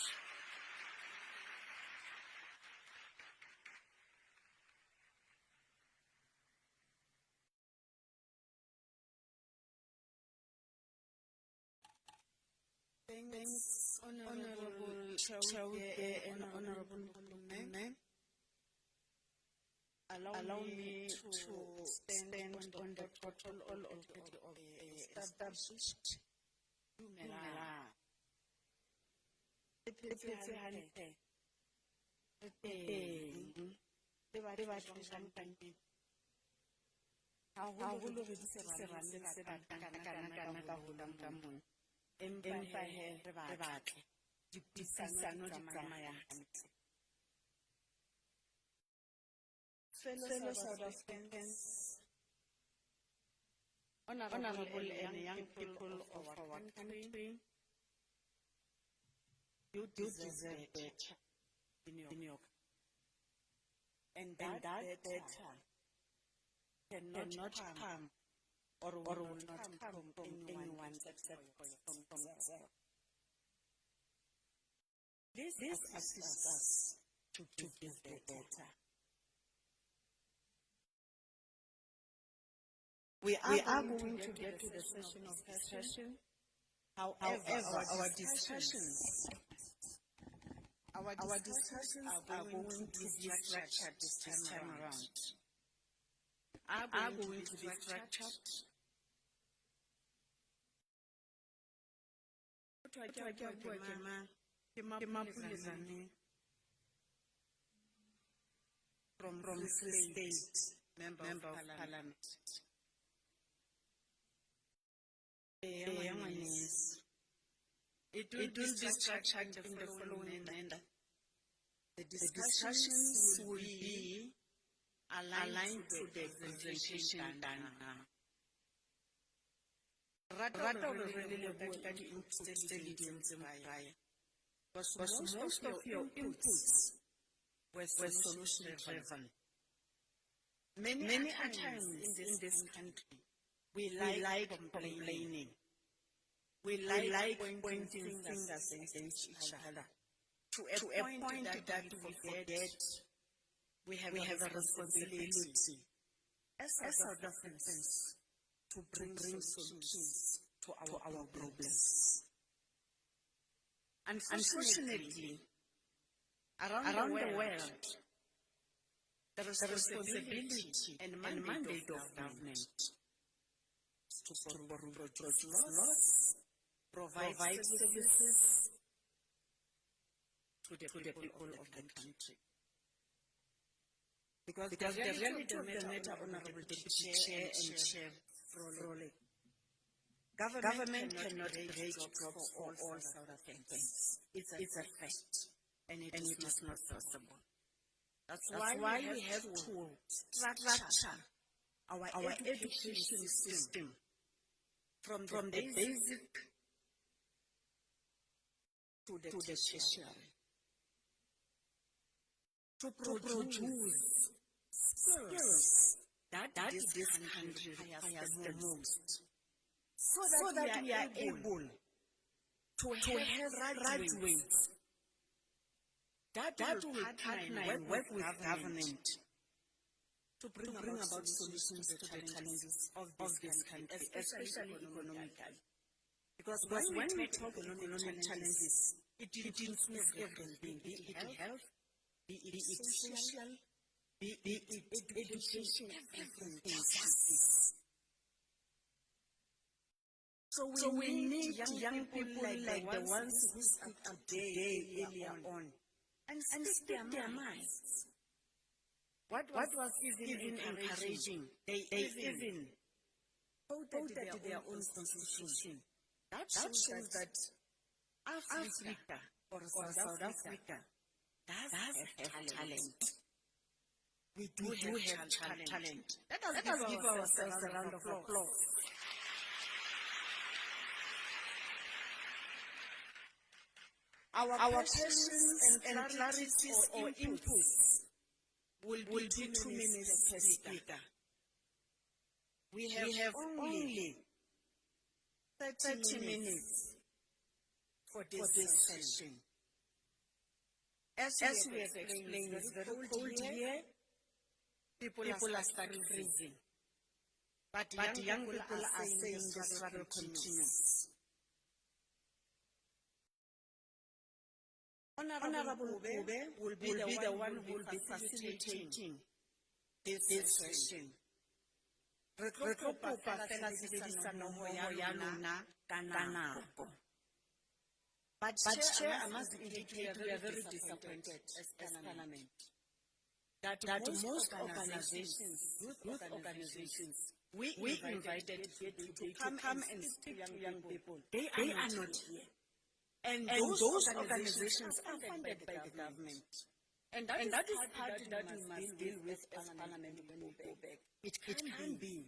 Thanks, Honorable Chauke and Honorable Lume. Allow me to stand on the protocol already established. Empa he re batle dipuisano di tsamaya hantle. Fellow South Africans, honorable and young people of our country, you deserve better in your country. And that better cannot come or will not come from anyone except from yourself. This assists us to give better. We are going to get to the session of discussion. However, our discussions are going to be structured this time around. Are going to be structured. From Free State, Member of Parliament. It will be structured in the following manner. The discussions will be aligned to the presentation done now. Rather really look at the intelligence because most of your inputs were solution driven. Many times in this country, we like complaining. We like pointing fingers against each other. To a point that we forget we have a responsibility as South Africans to bring solutions to our problems. Unfortunately, around the world, the responsibility and mandate of government is to produce laws, provide services to the people of the country. Because the reality of the matter, Honorable Deputy Chair and Chair Frole, government cannot create jobs for all South Africans. It's a fact, and it is not possible. That's why we have to structure our education system from the basic to the tertiary to produce skills that this country requires the most. so that we are able to have graduates that will partner and work with government to bring about solutions to the challenges of this country, especially economically. Because when we talk economic challenges, it includes everything, be it health, be it social, be it education, everything. So we need young people like the ones who speak today earlier on and speak their minds. What was even encouraging, they even voted their own constitution. That shows that Africa or South Africa does have talent. We do have talent. Let us give ourselves a round of applause. Our questions and clarities or inputs will be 2 minutes per speaker. We have only 30 minutes for this session. As we have explained, it's very cold here. People are starting freezing. But young people are saying the struggle continues. Honorable Ube will be the one who will be facilitating this session. Re tlo kopa fela tshebedisano mmoho ya lona ka nako. But Chair, I must indicate we are very disappointed as Parliament that most organizations, youth organizations, we invited here to come and speak to young people. They are not here. And those organizations are funded by the government. And that is part that we must deal with as Parliament when we go back. It can't be.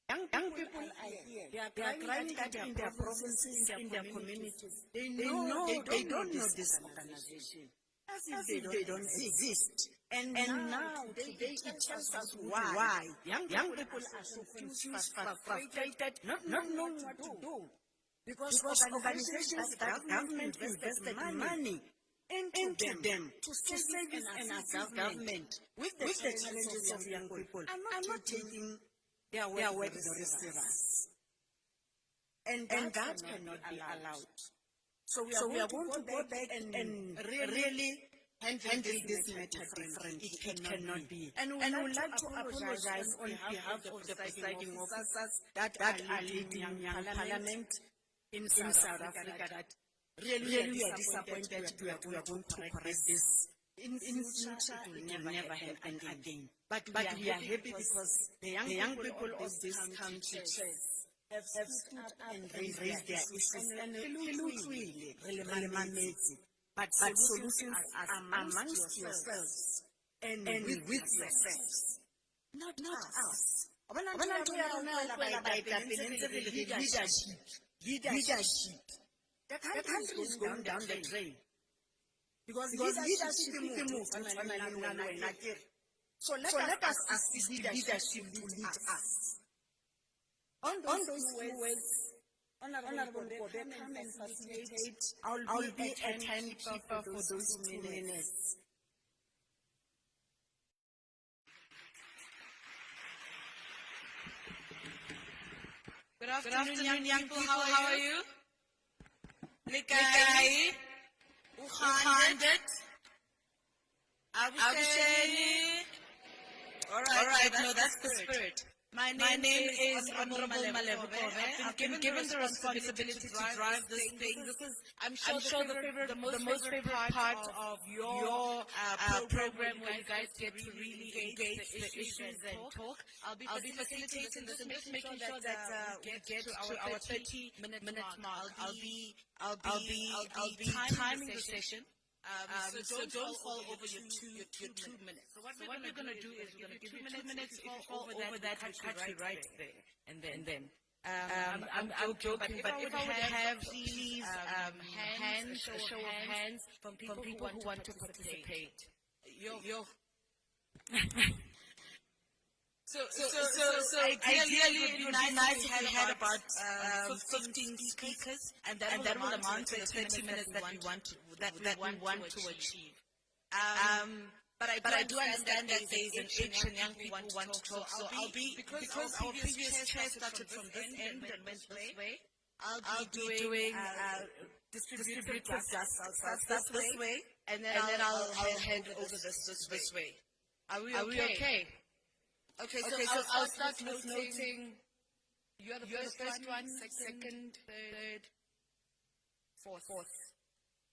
Young people are here. They are crying that in their provinces, in their communities, they don't know this organization. As if they don't exist. And now, today it tells us why young people are so confused, frustrated, not knowing what to do. Because organizations that government invested money into them to service and assist government with the challenges of young people are not taking their work very serious. And that cannot be allowed. So we are going to go back and really handle this matter differently. It cannot be. And we would like to apologize on behalf of the presiding officers that are leading young parliament in South Africa that really we are disappointed we are going to correct this. In future, it will never happen again. But we are happy because the young people of this country have stood up and raised their issues and but solutions are amongst yourselves and with yourselves, not us. Leadership. The country is going down the drain. Because leadership is moved. So let us assist leadership to lead us. On those words, Honorable Kobe, come and facilitate. I'll be a timekeeper for those 2 minutes. Good afternoon, young people. How are you? Likai, Uhandet, Abusheni. All right, no, that's the spirit. My name is Honorable Malebukove. I've been given the responsibility to drive this thing. I'm sure the most favorite part of your program where you guys get to really engage the issues and talk. I'll be facilitating this and just making sure that we get to our 30-minute mark. I'll be timing the session. So don't fall over your 2 minutes. So what we're going to do is we're going to give you 2 minutes. If you fall over that, we'll cut you right there. And then. I'm joking, but if I would have, please, a show of hands from people who want to participate. So So ideally, it would be nice if we had about 15 speakers, and that will amount to the 30 minutes that we want to achieve. But I do understand that there is an age and young people want to talk. So I'll be, because our previous chair started from this end and went this way, I'll be doing distributive justice this way, and then I'll hand over this way. Are we okay? Okay, so I'll start with noting. You're the first one, second, third, fourth.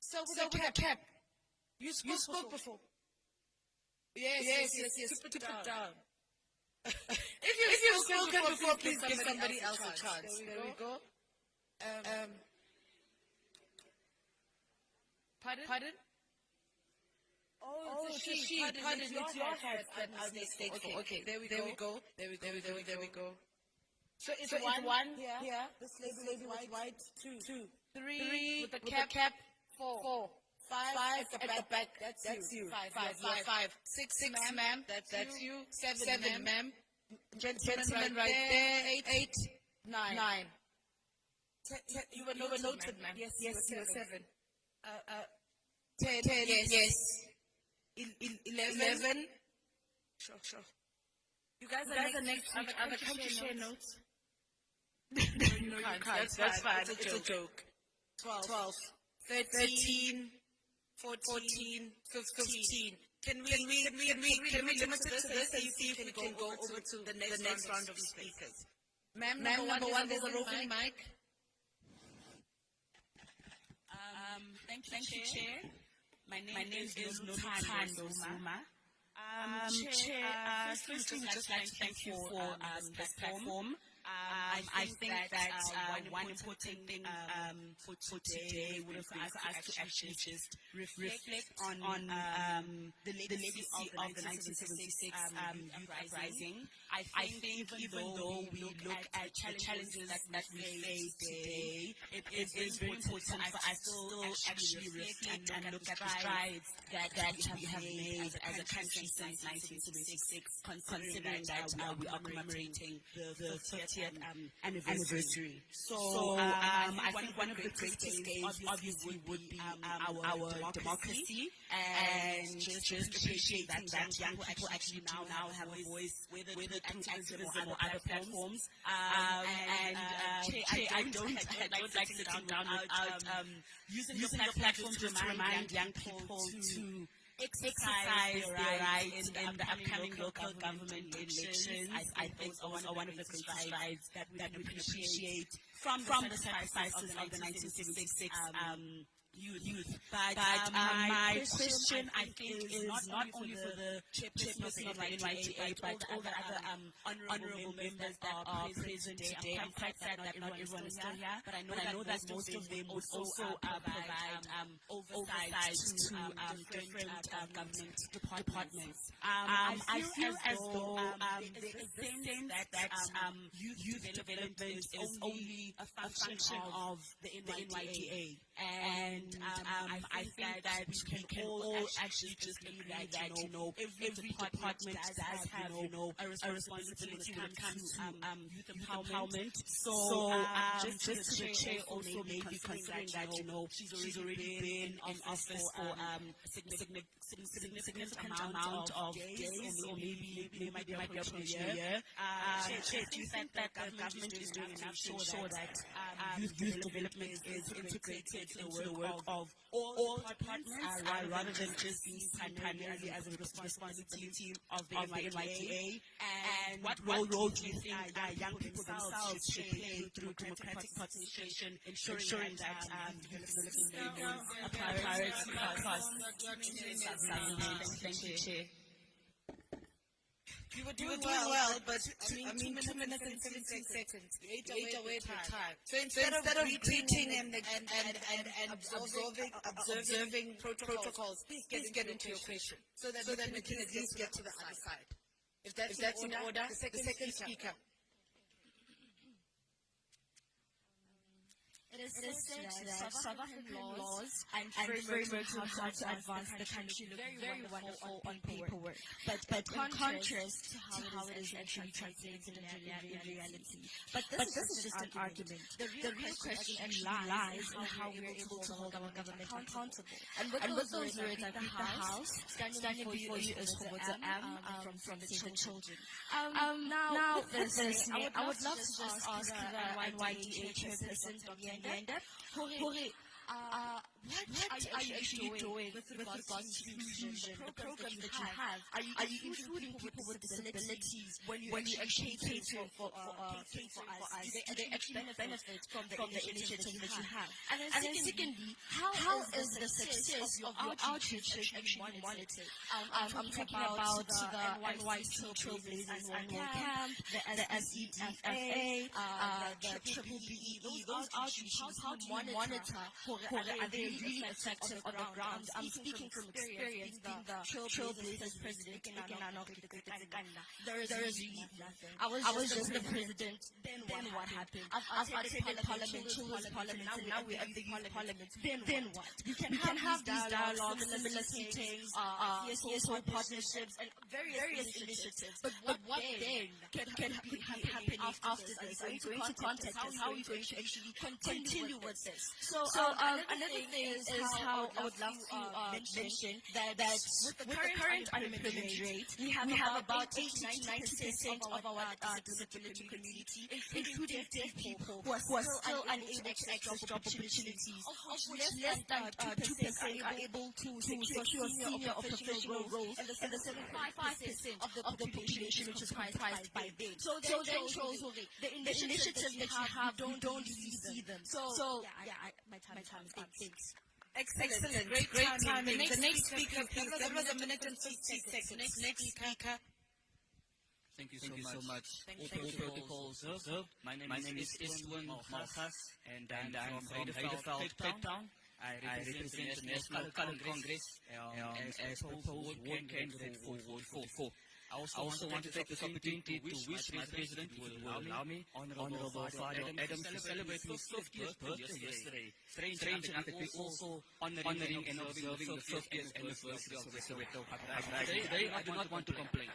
So with a cap. You spoke before. Yes. Keep it down. If you've spoken before, please give somebody else a chance. There we go. Pardon? Oh, it's a she. Pardon, it's your head. I'll mistake for. Okay, there we go. So it's one here. This lady with white. Two. Three with the cap. Four. Five at the back. That's you. Five. Six, ma'am. That's you. Seven, ma'am. Gentlemen right there. Eight. Nine. You were noted, ma'am. Yes, you were 7. 10. Yes. 11. Sure. You guys are next week. Can't you share notes? No, you can't. That's fine. It's a joke. 12. 13. 14, 15. Can we limit it to this and see if we can go over to the next round of speakers? Ma'am, number one, there's a roving mic. Thank you, Chair. My name is Notando Zuma. Chair, firstly, we'd just like to thank you for this platform. I think that one important thing for today would be for us to actually just reflect on the legacy of the 1976 Uprising. I think even though we look at the challenges that we face today, it is very important for us to still actually reflect and look at the strides that we have made as a country since 1976, considering that we are commemorating the 30th anniversary. So I think one of the greatest gains obviously would be our democracy, and just appreciating that young people actually now have a voice, whether through activism or other platforms. I don't like sitting down without using the platform to remind young people to exercise their rights in the upcoming local government elections. I think are one of the great strides that we can appreciate from the sacrifices of the 1976 youth. But my question, I think, is not only for the chairperson of the NYTA, but all the other honorable members that are present today. I'm quite sad that not everyone is still here, but I know that most of them would also provide oversight to different government departments. I feel as though there is a sense that youth development is only a function of the NYTA. And I think that we can all actually just agree that, every department does have, a responsibility when it comes to youth empowerment. So just to the chair also maybe considering that, she's already been in office for a significant amount of days, or maybe might be up to a year. Chair, do you think that the government is doing enough to ensure that youth development is integrated into the work of all departments, rather than just being primarily as a responsibility of the NYTA? And what role do you think young people themselves should play through democratic participation, ensuring that youth development remains a priority across? Thank you, Chair. You were doing well, but 2 minutes and 17 seconds. You ate away at your time. So instead of greeting and observing protocols, please get into your question so that we can at least get to the other side. If that's in order, the second speaker. It is said that South African laws and frameworks on how to advance the country look very wonderful on paperwork, but in contrast to how it is actually translated in reality. But this is just an argument. The real question actually lies in how we are able to hold our government accountable. And with those words, I think the House, standing before you is Soweto from the children. Now, with this, I would love to just ask the NYDA chairperson, Dr. Nyanda, what are you actually doing with regards to inclusion, the programs that you have? Are you including people with disabilities when you actually cater for us? Do they actually benefit from the initiatives that you have? And then secondly, how is the success of your outreach actually monitored? I'm talking about the NYC Trailblazers Annual Camp, the SEDFA, the BBE, those outreaches, how do you monitor? Are they really effective on the ground? I'm speaking from experience, being the Trailblazers president. There is really nothing. I was just the president. Then what happened? I've attended Parliament, Children's Parliament, and now we're at the Youth Parliament. Then what? We can have these dialogues, similar settings, CSO partnerships, and various initiatives. But what then can happen after this? Are you going to contact us? How are we going to actually continue with this? So another thing is how I would love to mention that with the current unemployment rate, we have about 80-90% of our disability community, including deaf people, who are still unable to access job opportunities, of which less than 2% are able to secure senior or professional roles, and the 75% of the population which is comprised by them. So then shows the initiatives that you have, don't really see them. So my time is up. Thanks. Excellent. Great timing. The next speaker, please. That was a minute and 50 seconds. Next speaker. Thank you so much. All protocols observed. My name is Istwan Malchas, and I'm from Heideveld, Cape Town. I represent the National Congress as proposed ward candidate for Ward 44. I also want to take this opportunity to wish my president will allow me, Honorable Father Adam, to celebrate his 50th birthday yesterday. Strange enough that we're also honoring and observing the 50th anniversary of the Soweto Uprising. Today, I do not want to complain.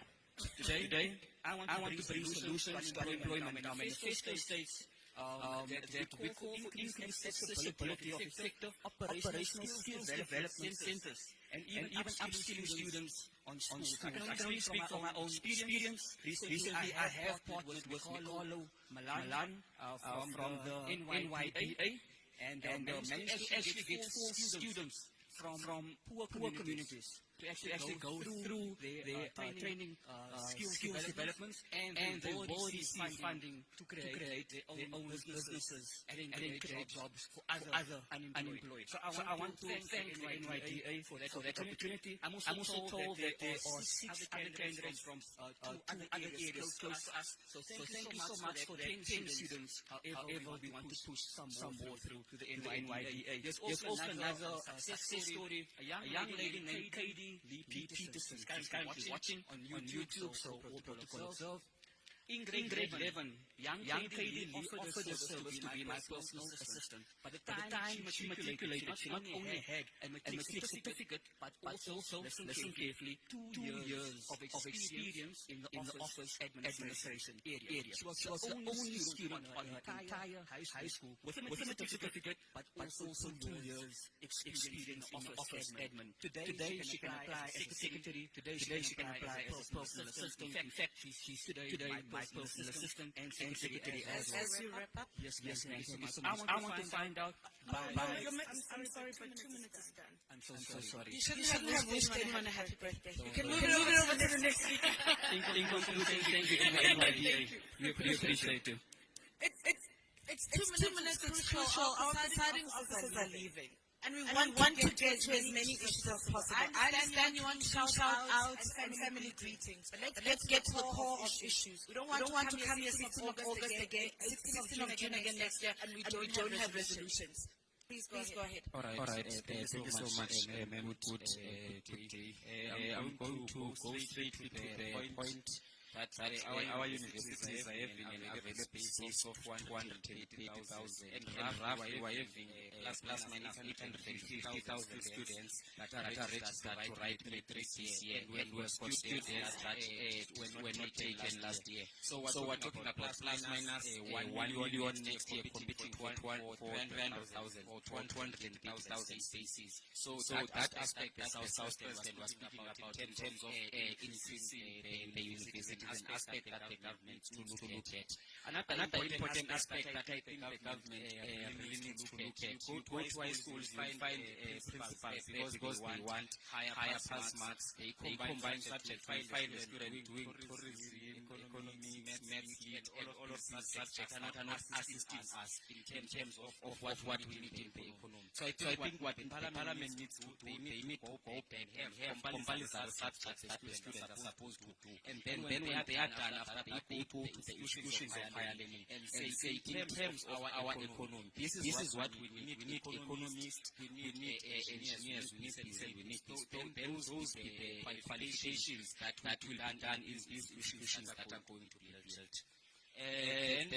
Today, I want to bring solutions to unemployment. Our manifesto states that we call for increased accessibility of effective operational skills development centers and even upskilling students on schools. I can only speak from my own experience. Recently, I have partnered with Nicolo Malan from the NYDA and managed to actually get 4 students from poor communities to actually go through their training skills developments, and they will receive funding to create their own businesses and create jobs for other unemployed. So I want to thank the NYDA for that opportunity. I'm also told that there are 6 other candidates from 2 other areas close to us. So thank you so much for that 10 students. However, we want to push some more through to the NYDA. There's also another success story, a young lady named Katie Lee Peterson, currently watching on YouTube, so all protocol observed. In grade 11, young Katie offered her service to be my personal assistant. By the time she matriculated, she not only had a matric certificate, but also, listen carefully, 2 years of experience in the office administration area. She was the only student on her entire high school with a matric certificate, but also 2 years experience in the office admin. Today she can apply as a secretary. Today she can apply as a personal assistant. In fact, she's today my personal assistant and secretary as well. As you wrap up. Yes, thank you so much. I want to find out I'm sorry, but 2 minutes is done. I'm so sorry. You shouldn't have wished anyone a happy birthday. You can move it over to the next speaker. In conclusion, thank you to the NYDA. We appreciate you. It's 2 minutes. It's crucial. Our deciding officers are leaving. And we want to get to as many issues as possible. I understand you want to shout out and family greetings, but let's get to the core of issues. We don't want to come here 16th of August again, 16th of June again next year, and we don't have resolutions. Please go ahead. All right. Thank you so much, Mahmoud. I'm going to go straight to the point. that our universities are having an available space of 180,000, and roughly we are having plus minus 850,000 students that are registered to write matrics this year, when we have students that were not taken last year. So we're talking about plus minus 1 million next year, competing for 300,000 or 280,000 spaces. So that aspect that our South President was speaking about in terms of increasing the universities, an aspect that the government needs to look at. Another important aspect that I think the government really needs to look at. Go to high schools, find principals because they want higher pass marks. They combine subjects, find a student doing tourism, economy, maths, and all of these subjects are not assisting us in terms of what we need in the economy. So I think what the Parliament needs to do, they need to go back and have compulsory subjects that the students are supposed to do. And then when they are done, after they go to the institutions of higher learning and say in terms of our economy, this is what we need. We need economists, we need engineers, we need this, we need this. Then those be the qualifications that will be done in these institutions that are going to be built. Then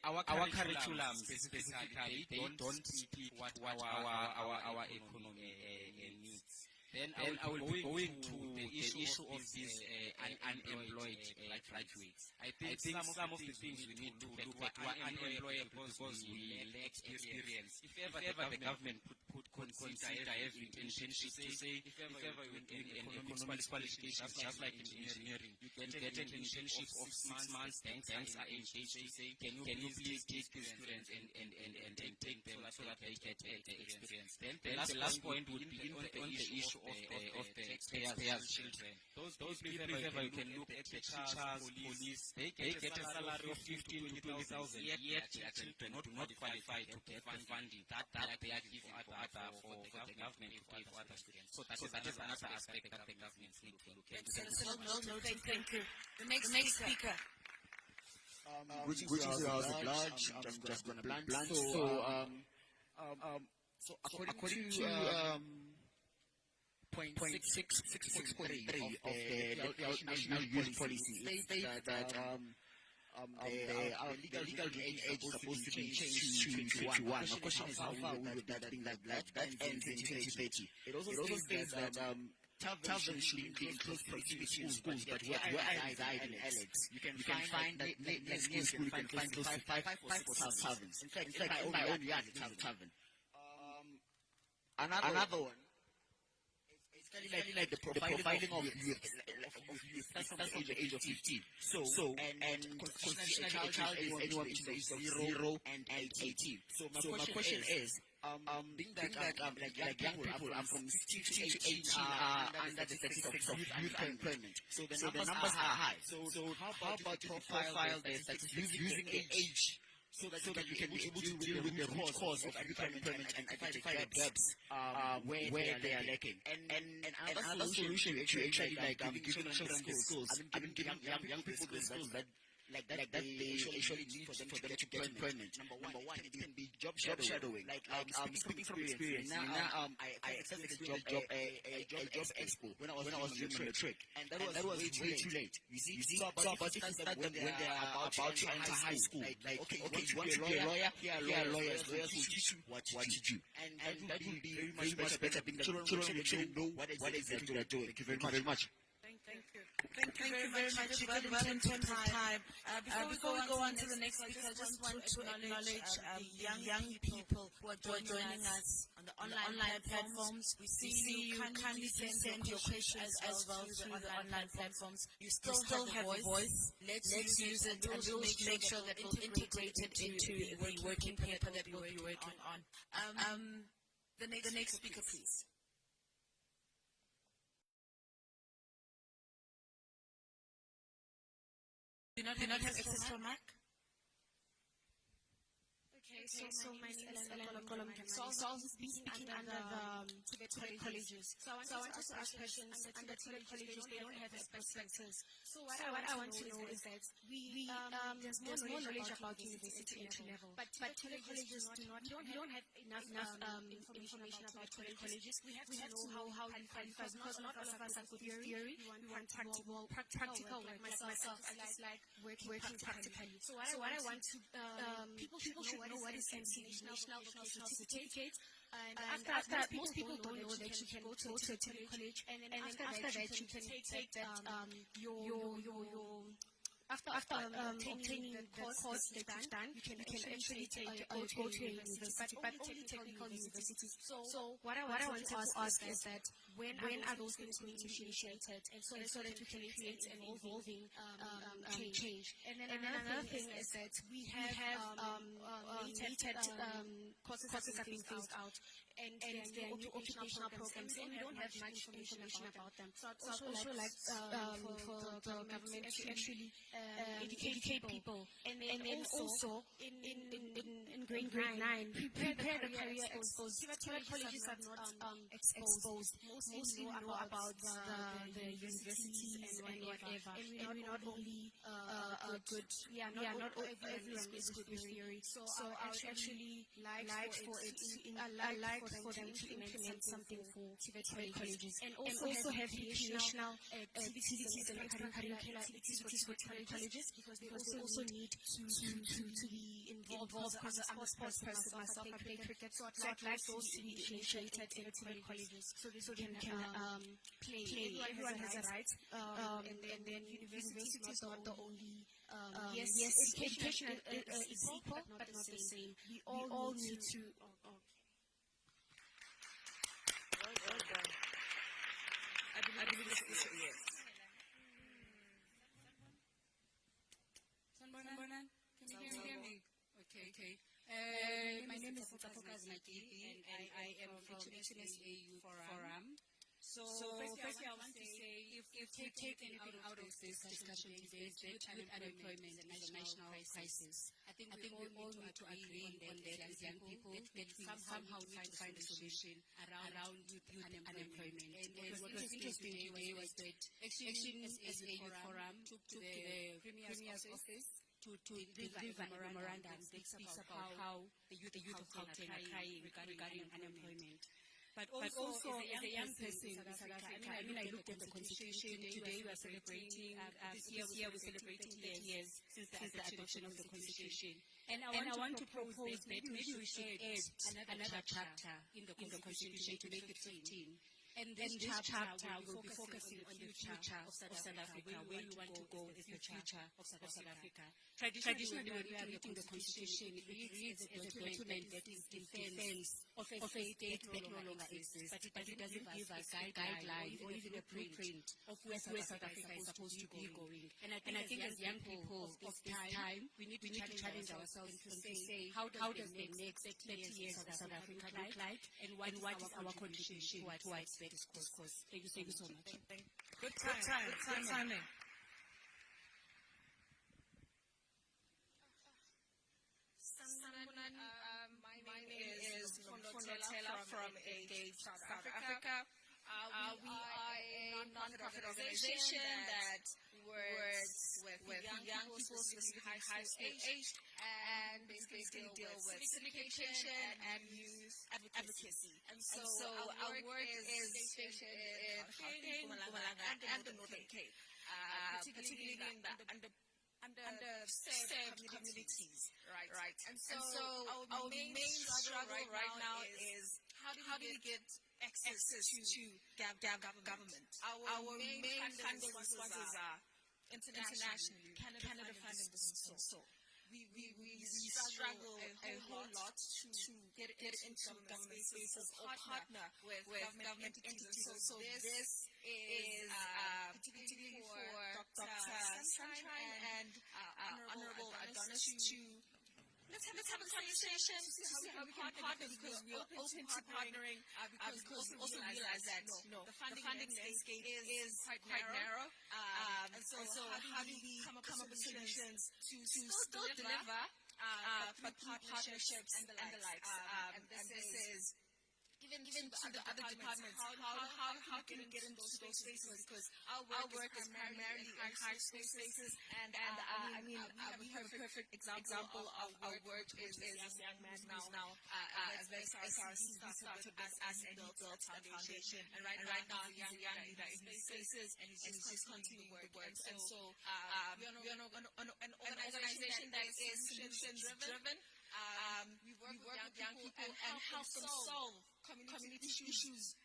our curriculum specifically, they don't speak what our economy needs. Then I will be going to the issue of these unemployed graduates. I think some of the things we need to look at were unemployed because we lack experience. If ever the government could consider having internships, say if ever you're doing an economics qualification, just like engineering, you can get an internship of 6 months. Banks are engaged to say, can you please take the students and take them so that they get the experience. Then the last point would be on the issue of the taxpayers' children. Those people, you can look at the teachers, police, they get a salary of 15 to 20,000, yet their children do not qualify to get the funding that they are given for the government to pay for other students. So that is another aspect that the government needs to look at. Thank you. The next speaker. Greetings to House at large. I'm just going to blunt. So according to point 6.3 of the National Youth Policy, it states that the legal age is supposed to be changed to 21. My question is how far we would that ends in 2030. It also states that taverns should be in close proximity to schools, but where I reside in Alex, you can find that next to school you can find close to 5 or 6 taverns. In fact, in my own yard it has a tavern. Another one. It's like the profiling of youth, that's from the age of 15. So and constitutionally a child is anyone between the age of 0 and 18. So my question is, being that like young people, I'm from 15 to 18 are under the statistics of youth unemployment. So the numbers are high. So how about you profile the statistics using the age so that you can be able to deal with the root cause of youth unemployment and identify the gaps where they are lacking. And another solution to actually like giving children the skills. I've been giving young people the skills that they actually need for them to get employment. Number one, it can be job shadowing. Speaking from experience, I accepted a job expo when I was doing my matric, and that was way too late. You see, so about to start them when they are about to enter high school. Like okay, you want to be a lawyer? Here are lawyers will teach you what to do, and that will be very much better. Children actually know what exactly they're doing. Thank you very much. Thank you very much. You got well in terms of time. Before we go on to the next speaker, I just want to acknowledge the young people who are joining us on the online platforms. We see you kindly send your questions as well through the online platforms. You still have a voice. Let's use it, and we'll make sure that it's integrated into the working paper that we'll be working on. The next speaker, please. Do not have access to a mic? Okay, so my name is Ellen Kolom. So I was speaking under the Tibet colleges. So I wanted to ask questions. Under Tibet colleges, they don't have perspectives. So what I want to know is that there's more knowledge about university entry level, but Tibet colleges we don't have enough information about Tibet colleges. We have to know how you qualify, because not all of us are good theory. We want practical work. Like myself, I like working practically. So what I want to people should know what is National Vocational Certificate. And after most people don't know that you can go to a Tibet college, and then after that you can take that after obtaining the course that you've done, you can actually go to a university, but only technical universities. So what I want to ask is that when are those things going to be initiated, and so that we can create an evolving change. And then another thing is that we have limited courses that have been phased out, and there are new occupational programs, and we don't have much information about them. So I'd also like for the government to actually educate people, and then also in grade 9 prepare the career exposed. Tibet colleges are not exposed. Mostly know about the universities and whatever, and we're not only good. Not everyone is good with theory. So I would actually like for them to implement something for Tibet colleges, and also have recreational activities and extracurricular activities for Tibet colleges, because they also need to be involved. Because I'm a sports person myself, I play cricket, so I'd like those to be initiated in Tibet colleges, so they can play. Everyone has a right, and then university is not the only. Yes, education is equal, but not the same. We all need to. I believe this is yes. Sanbonan, can you hear me? Okay. My name is Tafokas Nakiti, and I am from HNSAU Forum. So firstly, I want to say, if we take anything out of this discussion today, with unemployment and national crisis, I think we all need to agree on that as young people, that we somehow need to find a solution around youth unemployment. And what was interesting today was that HNSAU Forum took to the Premier's office to deliver a memorandum that speaks about how the youth of Gauteng are crying regarding unemployment. But also as a young person in South Africa, I looked at the Constitution. Today we are celebrating, this year we're celebrating 30 years since the adoption of the Constitution. And I want to propose that maybe we should add another chapter in the Constitution to make it 15. And this chapter will be focusing on the future of South Africa, where we want to go is the future of South Africa. Traditionally, when we are reading the Constitution, it reads as a document that is in defense of a state that no longer exists, but it doesn't give us guidelines or even a blueprint of where South Africa is supposed to be going. And I think as young people of this time, we need to challenge ourselves and say, how does the next 30 years of South Africa look like, and what is our contribution towards that discourse? Thank you so much. Good timing. My name is Fondotela from Engage South Africa. We are a non-profit organization that works with young people, specifically high school age, and basically deal with syndication and youth advocacy. And so our work is stationed in Gauteng, Mpumalanga, and the Northern Cape, particularly in the underserved communities, right? And so our main struggle right now is how do we get access to government? Our main funding sponsors are internationally. Canada funding doesn't so. We struggle a whole lot to get into government spaces or partner with government entities. So this is particularly for Dr. Sunshine and Honorable Adonis to let's have a conversation to see how we can partner, because we are open to partnering, because we also realize that the funding landscape is quite narrow. And so how do we come up with solutions to still deliver partnerships and the likes. And this is given to the other departments, how can we get into those spaces? Because our work is primarily in high school spaces, and we have a perfect example of our work is this young man who's now a very SRC started with us and built that foundation. And right now he's a young leader in his spaces, and he's just continuing the work. And so we are an organization that is solutions driven. We work with young people and help them solve community issues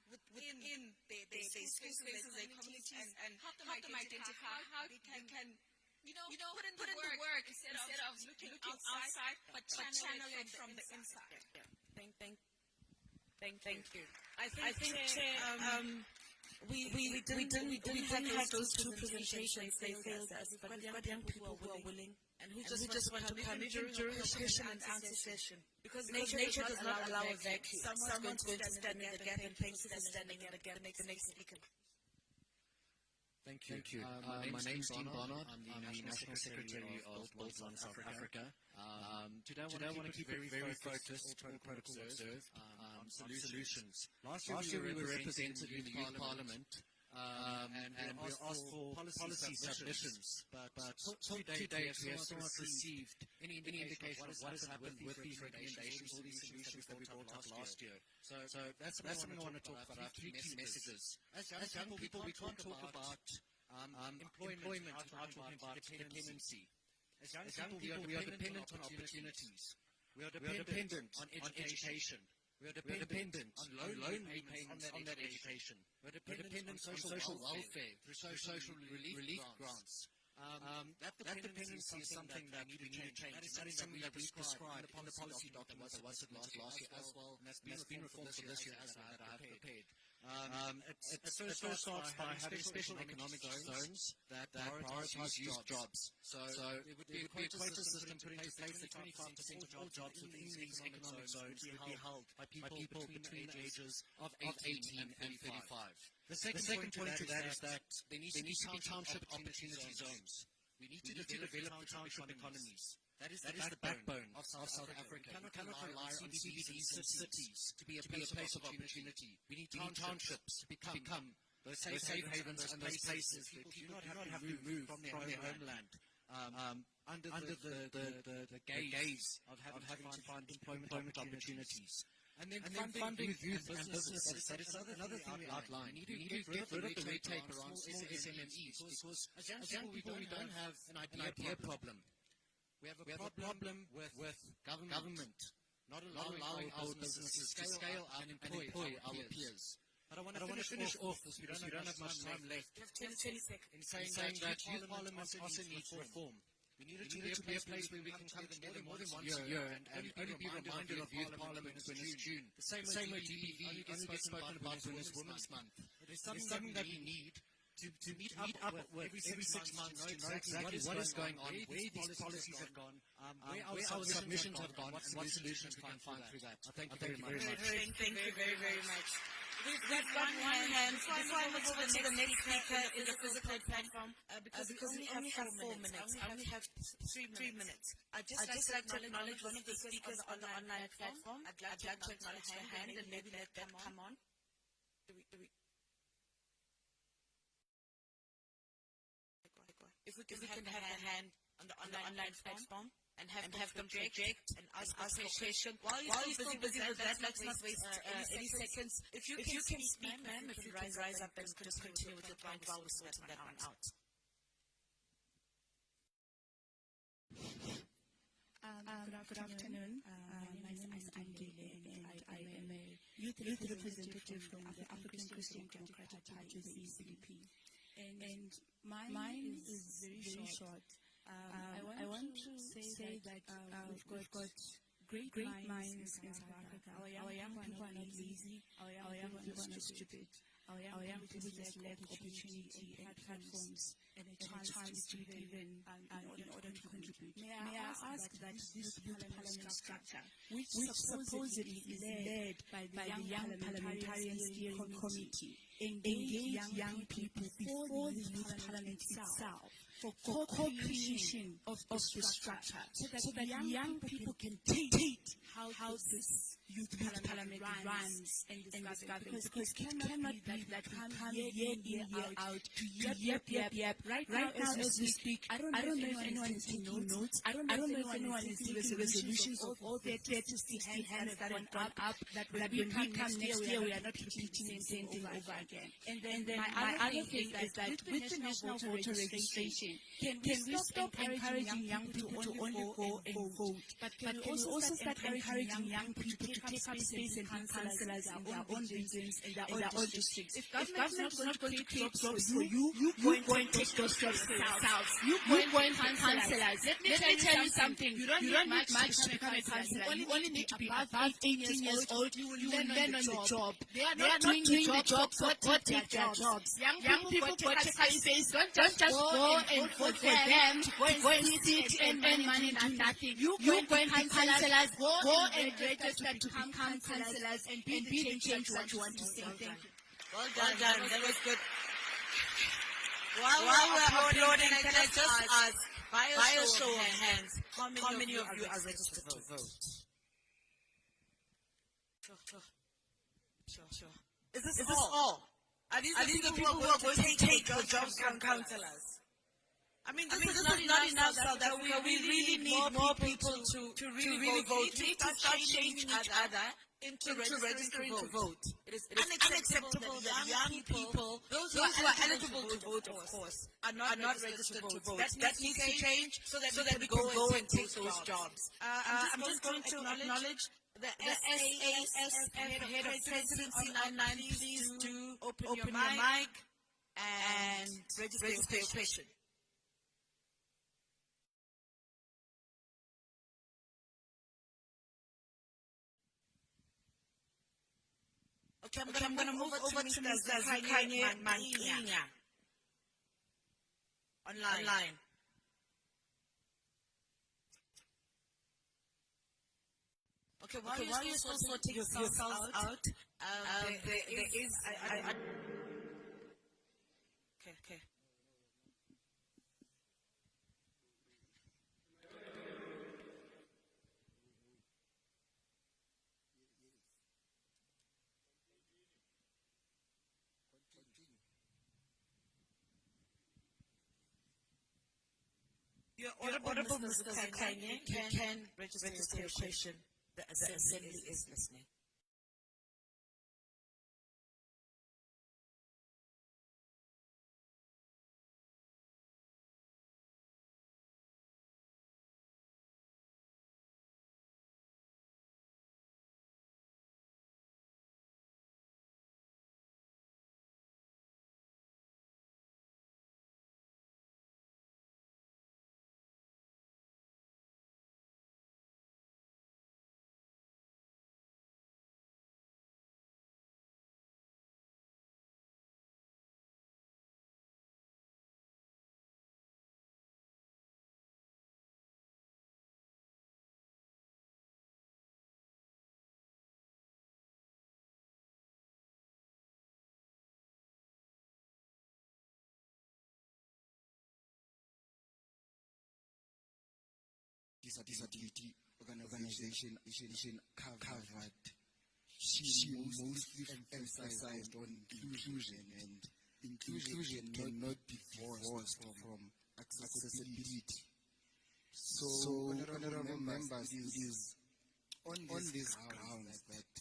within their spaces, their communities, and help them identify how they can put in the work instead of looking outside, but channel it from the inside. Thank you. I think we didn't have those two presentations. They failed us, but we've got young people who are willing and who just want to come during a question and answer session. Because nature does not allow a vacuum. Someone's going to stand in the gap, and thanks for standing in the gap. The next speaker. Thank you. My name is Dean Barnard. I'm the National Secretary of Bolton South Africa. Today I want to keep very focused, all protocol observed, solutions. Last year we were represented in the Youth Parliament, and we asked for policy submissions, but to date we have still not received any indication of what has happened with these recommendations, all these solutions that we brought up last year. So that's something I want to talk about. I have three key messages. As young people, we can't talk about employment without talking about dependency. As young people, we are dependent on opportunities. We are dependent on education. We are dependent on loan repayments on that education. We are dependent on social welfare through social relief grants. That dependency is something that we need to change. That is something that we prescribed in the policy document that was last year as well, and that's been reformed for this year as well, that I have prepared. It first starts by having special economic zones that prioritize youth jobs. So it would be a quota system put into place that 25% of all jobs within these economic zones would be held by people between the ages of 18 and 35. The second point to that is that there needs to be township opportunity zones. We need to develop the township economies. That is the backbone of South Africa. We cannot rely on CBDs and cities to be a place of opportunity. We need townships to become those safe havens and those places where people do not have to move from their homeland under the gaze of having to find employment opportunities. And then funding youth and businesses. That is another thing we outlined. We need to get rid of the red tape around small SMMEs, because as young people we don't have an idea problem. We have a problem with government not allowing our businesses to scale up and employ our peers. But I want to finish off, because we don't have much time left, in saying that youth parliaments also need reform. We need it to be a place where we can come together more than once a year and only be reminded of youth parliaments when it's June. The same way DBV only gets spoken about when it's Women's Month. It is something that we need to meet up with every 6 months to know exactly what is going on, where these policies have gone, where our submissions have gone, and what solutions we can find through that. Thank you very much. Thank you very much. We've got one hand. Before I move over to the next speaker is a physical platform, because we only have 4 minutes. I only have 3 minutes. I'd just like to acknowledge one of the speakers on the online platform. I'd like to acknowledge their hand and maybe let that come on. If we can have a hand on the online platform and have them project and ask a question. While you're still busy with that, let's not waste any seconds. If you can speak, ma'am, if you can rise up and just continue with your point while we're sorting that one out. Good afternoon. My name is Angele, and I am a youth representative from the African Christian Democratic Party, the ECDP. And mine is very short. I want to say that we've got great minds in South Africa. Our young people are not lazy. Our young people are not stupid. our young people just lack opportunity and platforms and a chance to be given in order to contribute. May I ask that this youth parliament structure, which supposedly is led by the Young Parliamentarian Steering Committee, engage young people before the youth parliament itself for co-creation of the structure, so that young people can dictate how this youth parliament runs and this government. Because it cannot be that we come year in, year out to yep. Right now, as we speak, I don't know if anyone is taking notes. I don't know if anyone is taking resolutions of all the 30 hands that have gone up, that when we come next year, we are not repeating the same thing over again. And then my other thing is that with the national voter registration, can we stop encouraging young people to only go and vote, but can we also start encouraging young people to take up space and be councillors in their own regions, in their own districts? If government is not going to create jobs for you, you go and take those jobs yourselves. You go and be councillors. Let me tell you something. You don't need much to become a councillor. You only need to be above 18 years old. You will learn on the job. They are not doing the job, so take their jobs. Young people go take up space. Don't just go and vote for them to go and sit and earn money and do nothing. You go and be councillors. Go and register to become councillors and be the change what you want to see. Thank you. Well done. That was good. While we're uploading, can I just ask, by a show of hands, how many of you are registered to vote? Sure. Is this all? Are these the people who are going to take the jobs from councillors? I mean, this is not enough, South Africa. We really need more people to really vote. We need to start changing each other into registering to vote. It is unacceptable that young people, those who are eligible to vote, of course, are not registered to vote. That needs to change so that we can go and take those jobs. I'm just going to acknowledge the SASF head of presidency 99. Please do open your mic and register your question. Okay, I'm going to move over to Mr. Zakanye Mankinya. Online. Okay, while you're still sorting yourselves out, there is... Okay. You're audible, Mr. Zakanye. You can register your question. The assembly is listening. Disability organization covered. She mostly emphasized on inclusion, and inclusion cannot be divorced from accessibility. So, honorable members, it is on this grounds that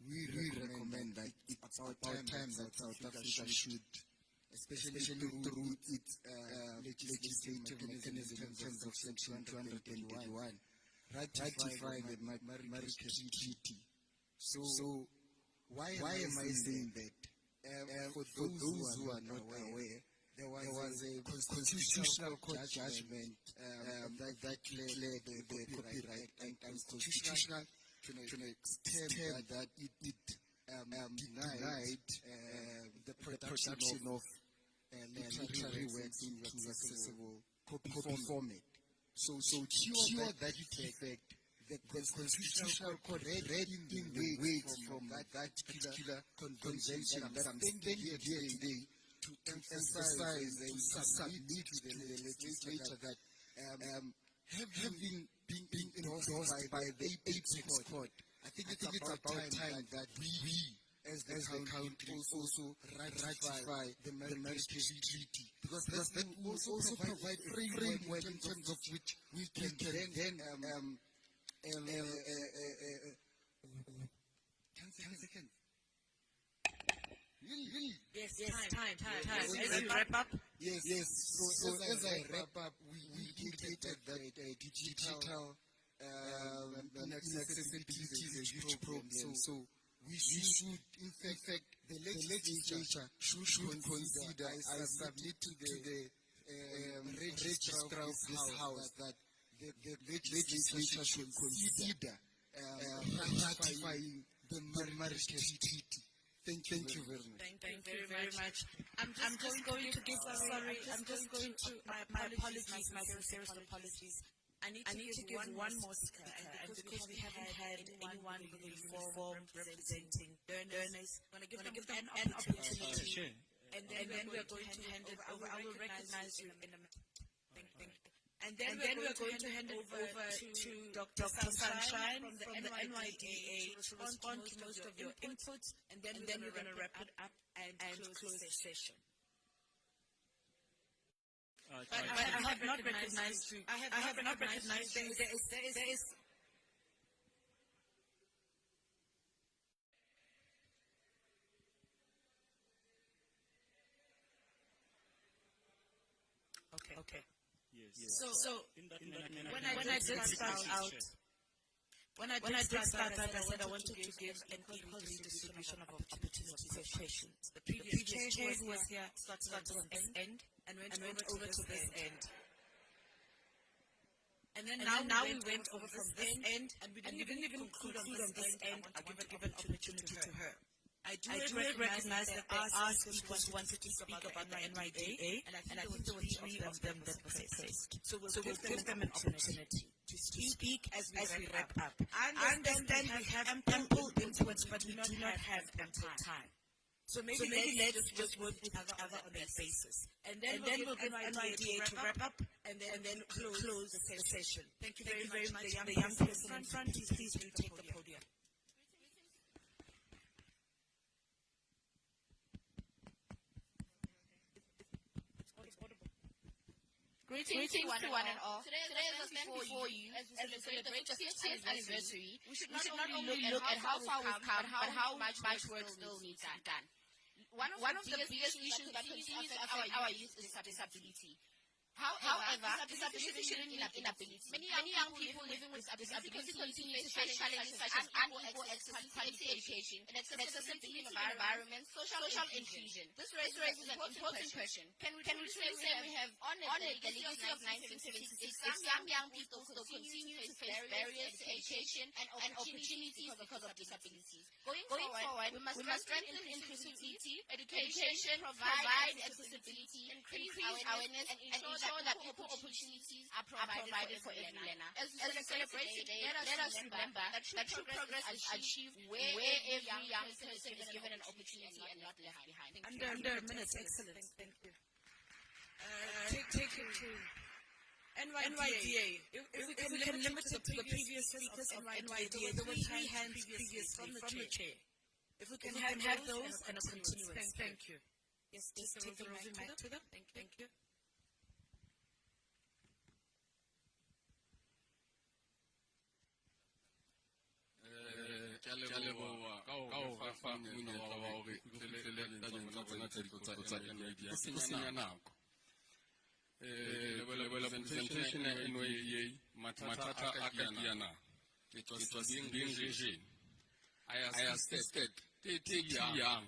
we recommend that it's about time that South Africa should, especially through its legislative mechanism in terms of Section 221, ratify the marriage treaty. So why am I saying that? For those who are not aware, there was a constitutional court judgment that declared the copyright unconstitutional to an extent that it denied the production of literary works into accessible copy format. So to cure that effect, the constitutional court read in the weight from that particular convention that I'm standing here today to emphasize and to submit to the legislature that having been endorsed by the Apex Court, I think it's about time that we as the country also ratify the marriage treaty, because that will also provide framework in terms of which we can then 10 seconds. Really? Yes, time. As you wrap up? Yes. So as I wrap up, we indicated that digital inaccessibility is a huge problem. So we should, in fact, the legislature should consider, I submit to the registrar of this house that the legislature should consider ratifying the marriage treaty. Thank you very much. Thank you very much. I'm just going to give, my apologies, my sincerest apologies. I need to give one more speaker, and because we haven't had anyone with a form representing learners, I'm going to give them an opportunity. And then we're going to hand it over. I will recognize you in a minute. And then we're going to hand it over to Dr. Sunshine from the NYDA to respond to most of your inputs, and then we're going to wrap it up and close the session. I have not recognized you. I have not recognized you. There is. Okay. Yes. So when I did start out, I said I wanted to give an equal redistribution of opportunities for questions. The previous chair who was here started on this end and went over to this end. And then now we went over from this end, and we didn't even conclude on this end. I want to give an opportunity to her. I do recognize that there are people who wanted to speak about the NYDA, and I think there were three of them that were pressed. So we'll give them an opportunity to speak as we wrap up. I understand we have ample influence, but we do not have ample time. So maybe let's just work with each other on that basis. And then we'll give NYDA to wrap up and then close the session. Thank you very much. The young person in front, please take the podium. Greetings to one and all. Today is a stand before you as we celebrate the 50th anniversary. We should not only look at how far we've come, but how much work still needs to be done. One of the biggest issues that continues to affect our youth is disability. However, disability shouldn't mean inability. Many young people living with disability continue to face challenges such as unequal access to quality education, inaccessibility in environment, social inclusion. This raises an important question. Can we truly say we have honored the legacy of 1976 if some young people still continue to face barriers to education and opportunities because of disabilities? Going forward, we must strengthen inclusivity, education, provide accessibility, increase awareness, and ensure that equal opportunities are provided for every learner. As we celebrate today, let us remember that true progress is achieved where every young person is given an opportunity and not left behind. Under a minute, excellent. Thank you. Take it to NYDA. If we can limit it to the previous speakers of NYDA, there were 3 hands previously from the chair. If we can have those and a continuance. Thank you. Yes, just take the roving mic to them. Thank you. Representation NYDA, Matata Akagiana. It was being regime. I assisted 30 young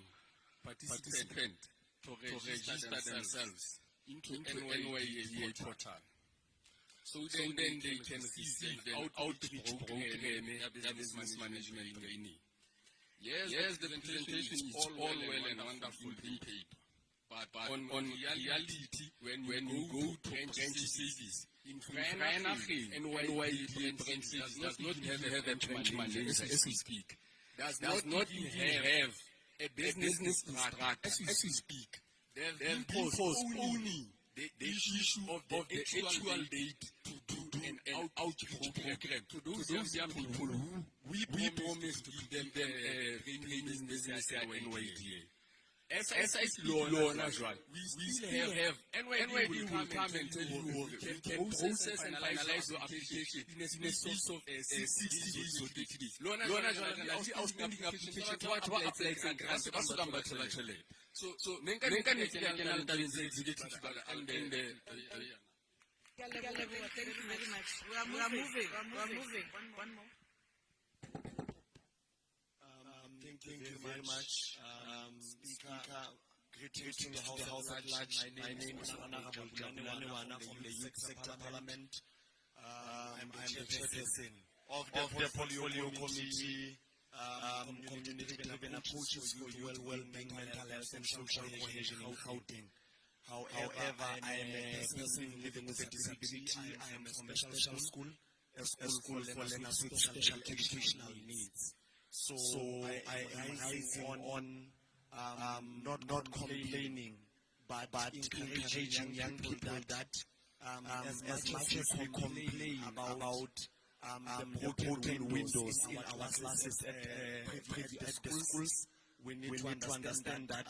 participants to register themselves into NYDA portal. So then they can receive an outreach program, business management training. Yes, the presentation is all well and wonderful being paid. But on reality, when you go to branch service, in Vryheid and NYD branch service does not even have a branch manager as we speak. Does not even have a business instructor as we speak. They've imposed only the issue of the actual date to do an outreach program to those young people who we promised to give them training in business at NYD. As I law as well, we still have NYD will come and tell you can process and finalize your application in a space of 60 days or 30 days. Loan as well, outstanding application to apply and grant also come back to the So, thank you very much. We are moving. One more. Thank you very much, Speaker. Greetings to the House at Large. My name is Honorable Jabulane from the Youth Sector Parliament. I'm the chairperson of the Portfolio Committee. Community-driven approaches for youth well-being, mental health, and social cohesion in Gauteng. However, I am a person living with a disability. I am from a special school, a school for learners with special educational needs. So I rise on not complaining, but encouraging young people that as much as we complain about the broken windows in our classes at the schools, we need to understand that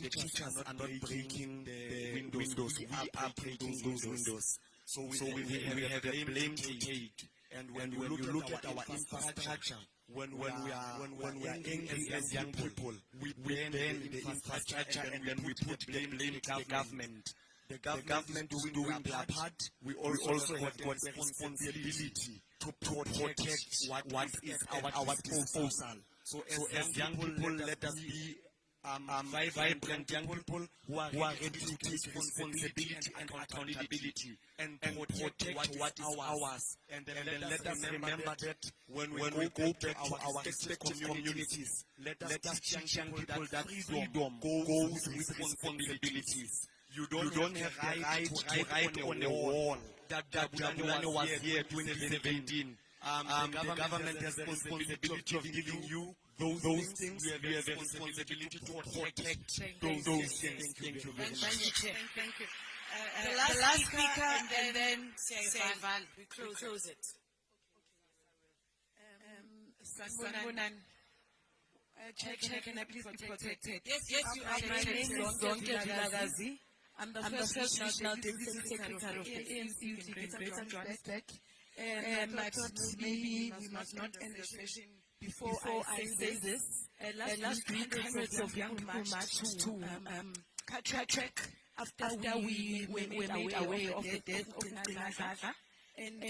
the teachers are not breaking the windows, we are breaking those windows. So we have a blame to take. And when you look at our infrastructure, when we are angry as young people, we blame the infrastructure and then we put blame the government. The government is doing their part. We also have got a responsibility to protect what is our disposal. So as young people, let us be vibrant young people who are ready to take responsibility and accountability and protect what is ours. And then let us remember that when we go back to our respective communities, let us teach young people that freedom goes with responsibilities. You don't have the right to write on the wall that Jabulane was here 2017. The government has the responsibility of giving you those things. We have a responsibility to protect those things. Thank you very much. Thank you. The last speaker and then Saivan. We close it. Sanbonan. Check, can I please be protected? Yes, you are. My name is Zonke Vilagazi. I'm the first national deputy secretary of the ANC in Greater Johannesburg. I thought maybe we must not end the session before I say this. Last week, hundreds of young people marched to Trek after we were made aware of the death of Ngadla. And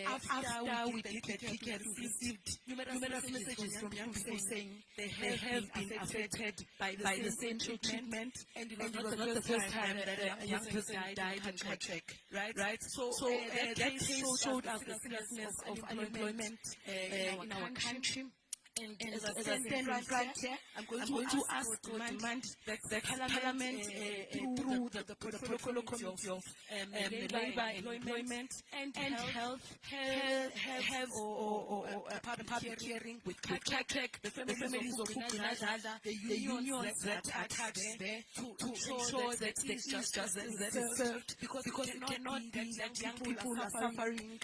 after we did the picket, we received numerous messages from young people saying they have been affected by the same treatment, and it was not the first time that a young person died in Trek, right? So that case showed us the seriousness of unemployment in our country. And as I stand right here, I'm going to ask or demand that the Parliament, through the Protocol Committee of Labour, Employment and Health, have a public hearing with Trek, the families of Ngadla, the unions that are attached there, to ensure that the justice is served, because it cannot be that young people are suffering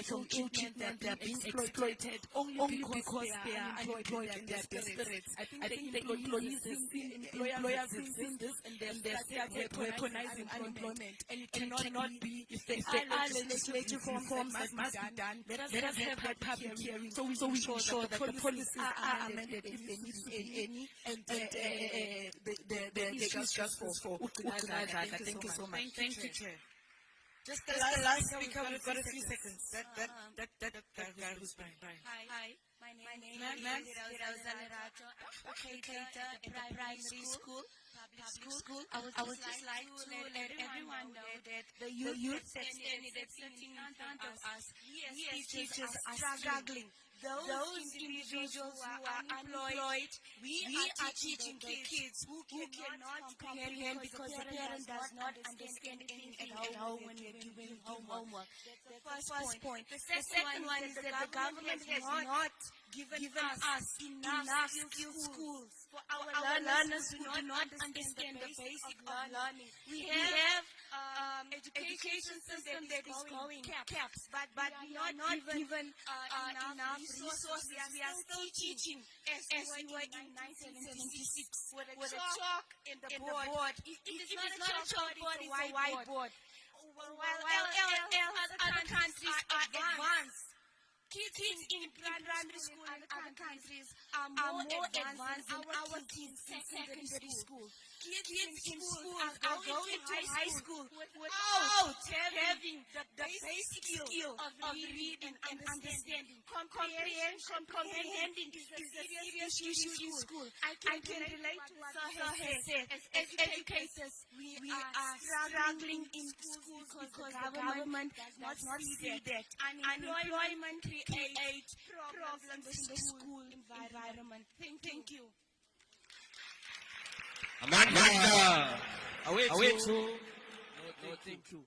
from treatment, that they are being exploited only because they are unemployed and they are desperate. I think the employers have seen this and they started weaponizing unemployment. And it cannot be, if there are legislative reforms that must be done, let us have that public hearing so we ensure that the policies are amended if there needs to be any, and the justice for Ngadla. Thank you so much. Thank you, Chair. Just the last speaker, we've got a few seconds. That guy who's by. Hi. My name is Rosa Lerato, educator at the primary school, public school. I would just like to let everyone know that the youth that's sitting in front of us, yes, teachers are struggling those individuals who are unemployed, we are teaching the kids who cannot comprehend because the parent does not understand anything at home when you're doing homework. That's the first point. The second one is that the government has not given us enough skill schools for our learners who do not understand the basic of learning. We have education system that is going caps, but we are not given enough resources. We are still teaching as we were in 1976 with a chalk in the board. It is not a chalkboard, it's a whiteboard. While other countries are advanced, kids in primary school and other countries are more advanced than our kids in secondary school. Kids in school are going to high school without having the basic skill of reading and understanding. Comprehending is a serious issue in school. I can relate to what Sir has said. As educators, we are struggling in school because the government does not see that. Unemployment creates problems in the school environment. Thank you. Amanda, awethu. No, thank you.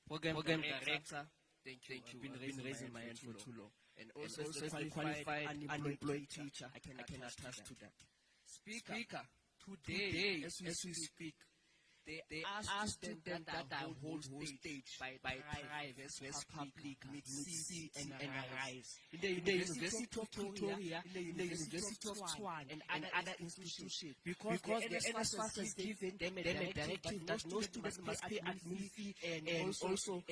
Program director, thank you. I've been raising my hand for too long. And also as a qualified unemployed teacher, I can attest to that. Speaker, today as we speak, they are students that are hold stage by private, public, mid-C and RISE. In the University of Pretoria, in the University of Tshwane, and other institutions. Because the NSFAS has given them a directive that no students must pay admin fee and also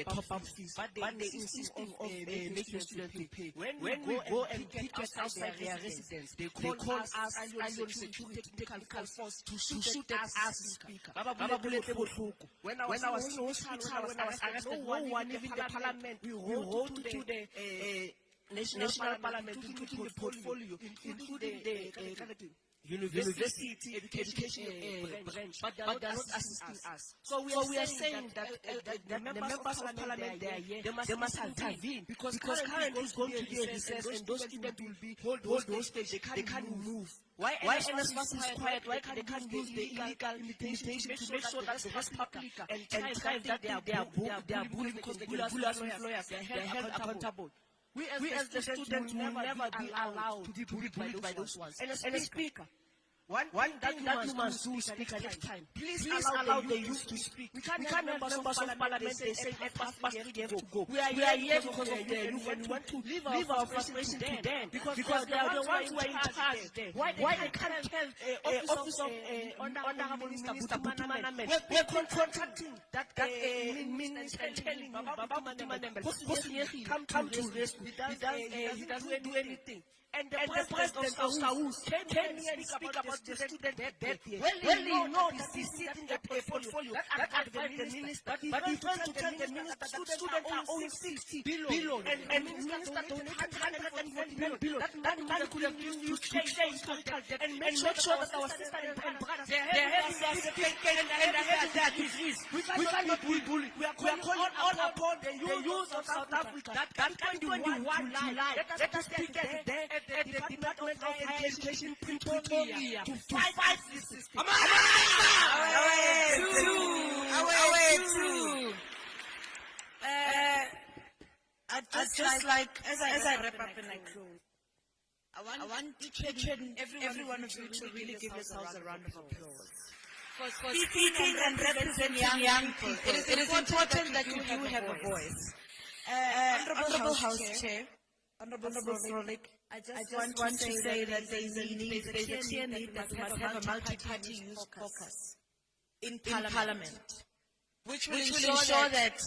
top-up fees. But they insist of making students pay. When we go and pick us outside their residence, they call us Iron Security Technical Force to shoot at us, Speaker. When I was in hospital, when I was arrested, no one, even the parliament, we wrote to the national parliament, including the portfolio, including the university education branch, but they are not assisting us. So we are saying that the members of parliament they must intervene because currently is going to be a recess and those students will be hold those stages. They can't move. Why NSFAS is quiet? Why can't use the illegal imitation to make sure that the rest public and tribes that they are bullied because they bully us employers, they are held accountable. We as the students will never be allowed to be bullied by those ones. And a speaker, one thing that you must do, Speaker, next time, please allow the youth to speak. We can't have members of parliament they say fast we have to go. We are here because of the youth and we want to leave our frustration to them because they are the ones who are in charge there. Why they can't tell office of Honorable Minister Butumaname we're contracting that means and telling Butumaname come to rescue. He doesn't do anything. And the president of South came here and speak about the student debt here. Well, you know that he's sitting at a portfolio that advised the minister, but he failed to tell the minister that students are owing 60 billion. And the minister donated 140 billion. That money could have been used to pay historical debt and make sure that our sisters and brothers, they're having their certificate and they're having their degrees. We cannot be bullied. We are calling on upon the youth of South Africa that 21 July, let us speak there. At the Department of Higher Education Pretoria to fight this system. Away two. I'd just like, as I wrap up and I close, I want each and every one of you to really give yourselves a round of applause for speaking and representing young people. It is important that you do have a voice. Honorable House Chair, Honorable Frolik, I just want to say that there is a clear need that we must have a multi-party youth caucus in Parliament, which will ensure that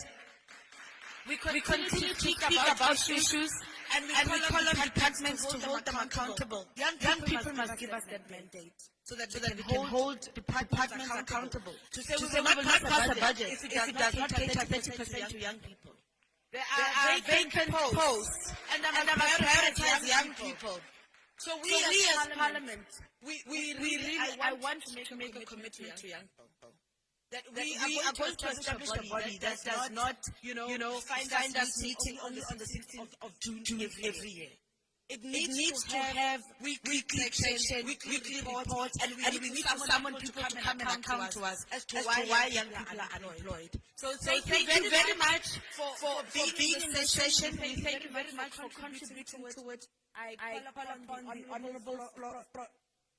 we continue to speak about issues and we call on departments to hold them accountable. Young people must give us that mandate so that we can hold departments accountable. To say we will not pass a budget if it does not cater 30% to young people. There are vacant posts, and I must prioritize young people. So we as Parliament, I want to make a commitment to young people. That we are going to establish a body that does not, find us meeting on the 16th of June every year. It needs to have weekly section, weekly reports, and we need someone to come and account to us as to why young people are unemployed. So thank you very much for being in this session. Thank you very much for contributing to it. I call upon the Honorable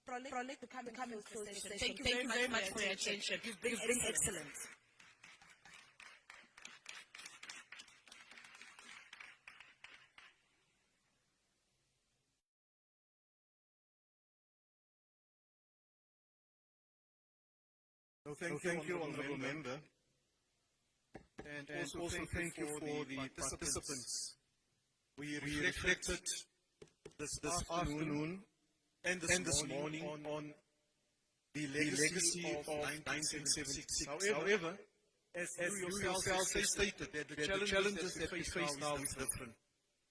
Prolic to come and close the session. Thank you very much for your attention. You've been excellent. So thank you, Honourable Member. And also thank you for the participants. We reflected this afternoon and this morning on the legacy of 1976. However, as you yourself stated, that the challenges that we face now is different.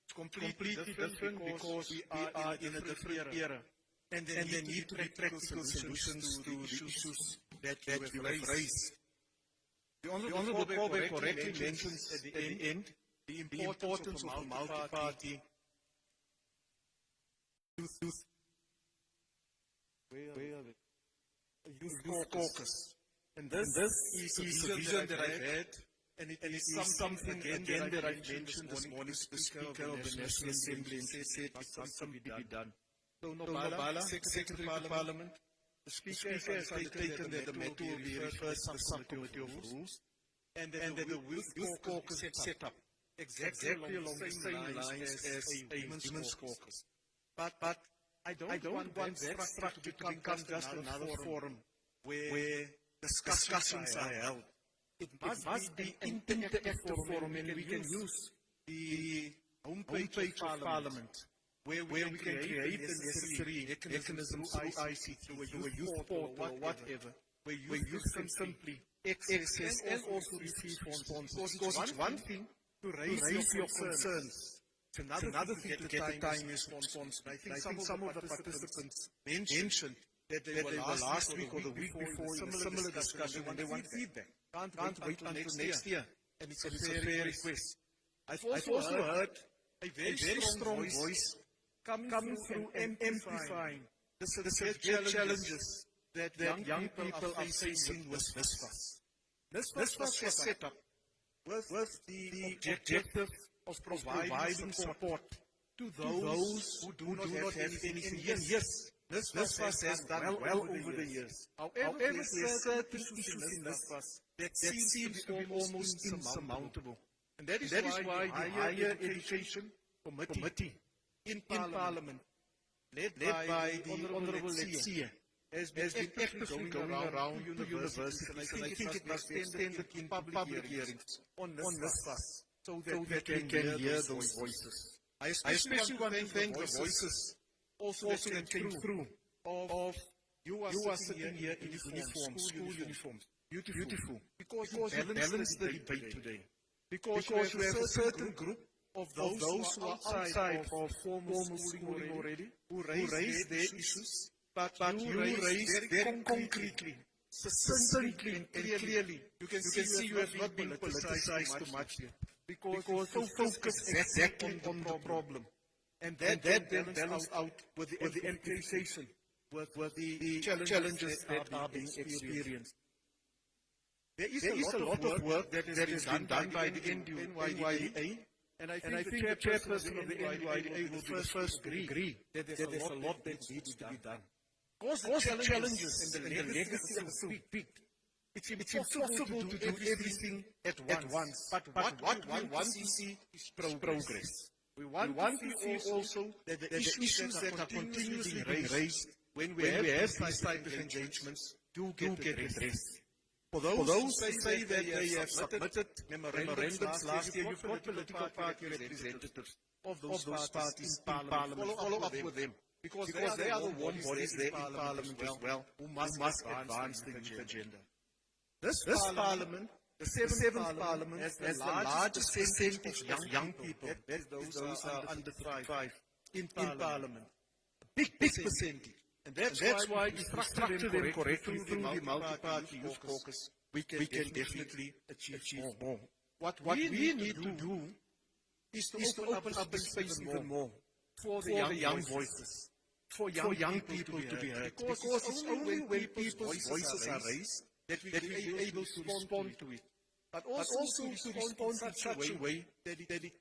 It's completely different because we are in a different era. And there need to be practical solutions to the issues that you have raised. The Honourable Kobe correctly mentions at the end the importance of a multi-party youth caucus. And this is a vision that I've had, and it is something again that I've mentioned this morning to the Speaker of the National Assembly and said it must be done. So Nobala, Secretary of Parliament, the Speaker has taken that the matter will be referred to the Subcommittee of Rules, and that the youth caucus set up exactly along the same lines as a women's caucus. But I don't want that structure to become just another forum where discussions are held. It must be an interactive forum, and we can use the homepage of Parliament where we can create the necessary mechanisms through ICT, through a youth portal or whatever, where youth can simply access and also receive responses. Because it's one thing to raise your concerns. It's another thing to get the time response. I think some of the participants mentioned that they were last week or the week before in a similar discussion and they want feedback. Can't wait until next year. And it's a fair request. I've also heard a very strong voice coming through and amplifying the severe challenges that young people are facing with NSFAS. NSFAS was set up with the objective of providing support to those who do not have anything. Yes, NSFAS has done well over the years. However, there are certain issues in NSFAS that seems to be almost insurmountable. And that is why the Higher Education Committee in Parliament, led by the Honourable Letsia, has been actively going around to universities, and I think it must be extended in public hearings on NSFAS so that we can hear those voices. I especially want to thank the voices also that came through of you are sitting here in uniform, school uniforms. Beautiful. Because you balance the debate today. Because you have a certain group of those who are outside of formal schooling already, who raise their issues, but you raise very concretely, succinctly and clearly. You can see you have not been politicized too much yet, because you focus exactly on the problem. And that then balance out with the amplification, with the challenges that are being experienced. There is a lot of work that has been done by the NYDA, and I think the chairperson of the NYDA will be the first to agree that there's a lot that needs to be done. Because the challenges and the legacy are so big, it's impossible to do everything at once. But what we want to see is progress. We want to see also that the issues that are continuously being raised when we have these type of engagements do get addressed. For those who say that they have submitted memorandums last year, you've got political party representatives of those parties in Parliament. Follow up with them. Because they are the warm bodies there in Parliament as well who must advance the youth agenda. This Parliament, the seventh Parliament, has the largest percentage of young people, those are under 35, in Parliament. Big percentage. And that's why if we structure them correctly through the multi-party youth caucus, we can definitely achieve more. What we need to do is to open up the space even more. for the young voices, for young people to be heard. Because it's only when people's voices are raised that we are able to respond to it. But also to respond in such a way that it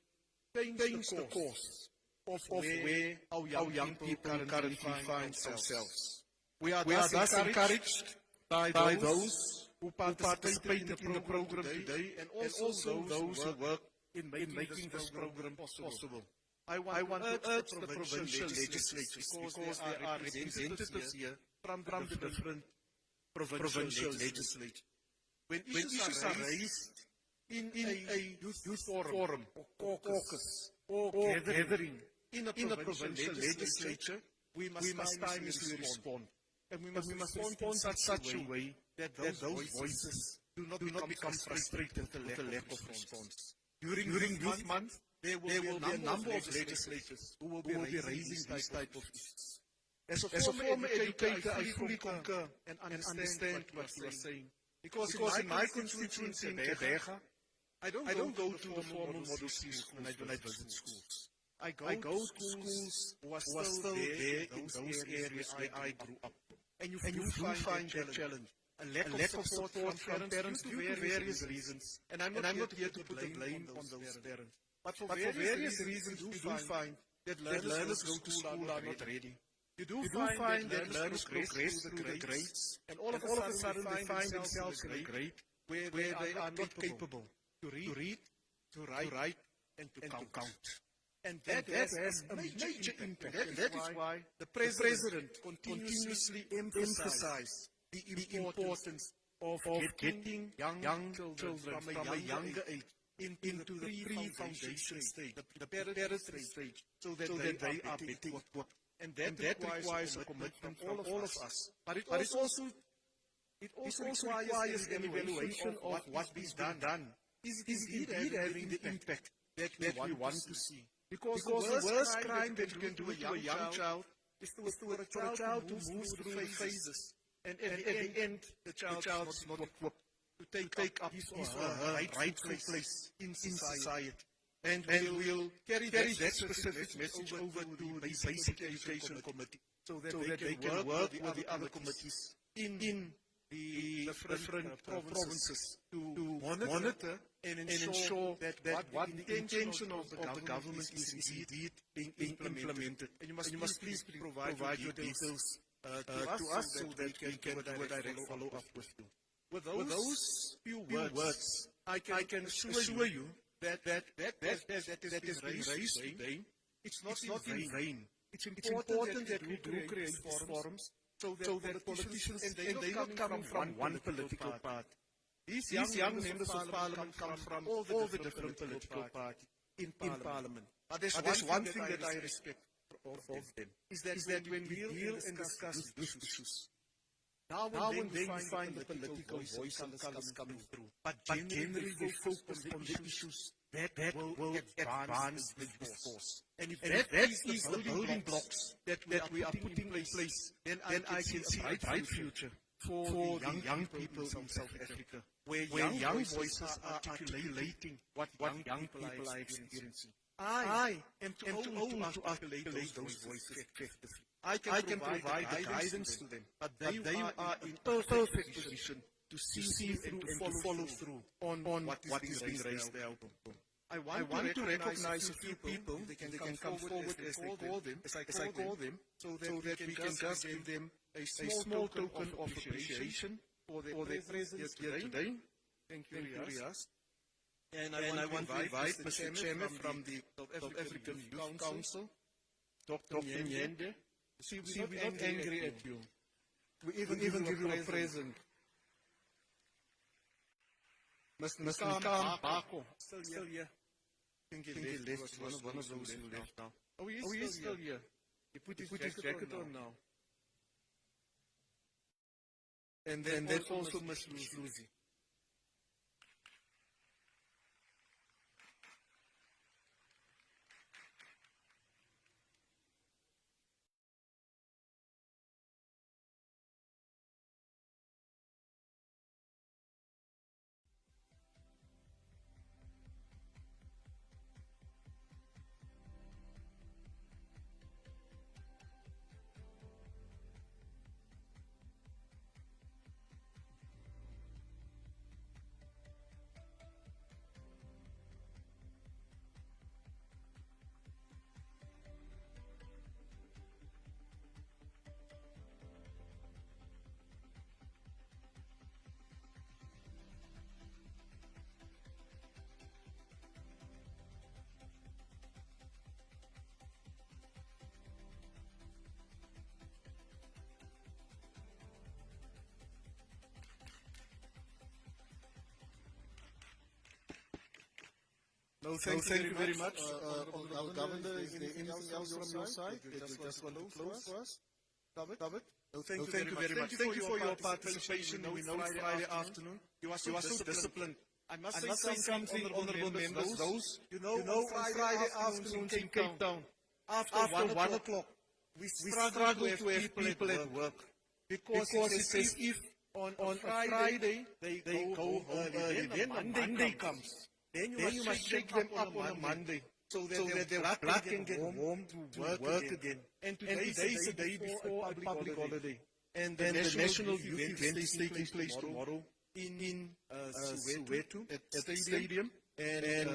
changes the course of where our young people currently find themselves. We are thus encouraged by those who participated in the program today and also those who work in making this program possible. I want to urge the provincial legislatures because there are representatives here from the different provincial legislatures. When issues are raised in a youth forum or caucus or gathering in a provincial legislature, we must timelessly respond. And we must respond in such a way that those voices do not become frustrated with the lack of response. During Youth Month, there will be a number of legislators who will be raising these type of issues. As a former educator, I fully concur and understand what you are saying. Because in my constituency in Kebega, I don't go to the formal model schools when I visit schools. I go to schools who are still there in those areas where I grew up. And you do find that challenge. A lack of support from parents due to various reasons. And I'm not here to put the blame on those parents. But for various reasons, you do find that learners go to school are not ready. You do find that learners progress through the grades, and all of a sudden they find themselves in a grade where they are not capable to read, to write, and to count. And that has a major impact. That is why the President continuously emphasizes the importance of getting young children from a younger age into the pre-foundation stage, the preparatory stage, so that they are better equipped. And that requires a commitment from all of us. But it also requires an evaluation of what is being done. Is it indeed having the impact that we want to see? Because the worst crime that you can do to a young child is for a child to move through the phases. And at the end, the child is not equipped to take up his or her rightful place in society. And we'll carry that specific message over to the Basic Education Committee so that they can work with the other committees in the different provinces to monitor and ensure that what the intention of the government is indeed being implemented. And you must please provide your details to us so that we can do a direct follow-up with you. With those few words, I can assure you that is being raised today. It's not in vain. It's important that we do create forums so that politicians, and they don't come from one political party. These young members of parliament come from all the different political parties in parliament. But there's one thing that I respect of them, is that when we deal and discuss these issues, now and then we find the political voice coming through. But generally we focus on the issues that will advance the discourse. And if that is the building blocks that we are putting in place, then I can see a bright future for the young people in South Africa, where young voices are articulating what young people are experiencing. I am too old to articulate those voices effectively. I can provide the guidance to them, but they are in perfect position to see through and to follow through on what is being raised there. I want to recognize a few people. They can come forward as I call them, so that we can just give them a small token of appreciation for their presence here today. Thank you, Rias. And I want to invite Mr. Chairman from the South African Youth Council, Dr. Nyende. See, we're not angry at you. We even give you a present. Mr. Kam Bako, still here. I think he left. One of those who left now. Oh, he is still here. He put his jacket on now. And then also Miss Lucy. No, thank you very much. Honorable Governor, is there anything else from your side that you just want to close for us? David? No, thank you very much. Thank you for your participation. We know it's Friday afternoon. You are so disciplined. I must say something, honorable members. You know, on Friday afternoons in Cape Town, after 1 o'clock, we struggle to have people at work. Because it's as if on Friday they go home early. Then Monday comes. Then you must shake them up on a Monday so that their blood can get home to work again. And today is the day before a public holiday. And then the national youth event is taking place tomorrow in Soweto at the stadium. And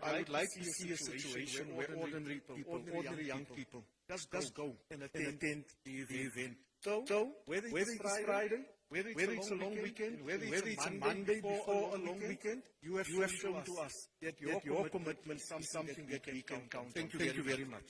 I would like to see a situation where ordinary people, ordinary young people, just go and attend the event. So whether it's Friday, whether it's a long weekend, whether it's a Monday before a long weekend, you have shown to us that your commitment is something that we can count on. Thank you very much.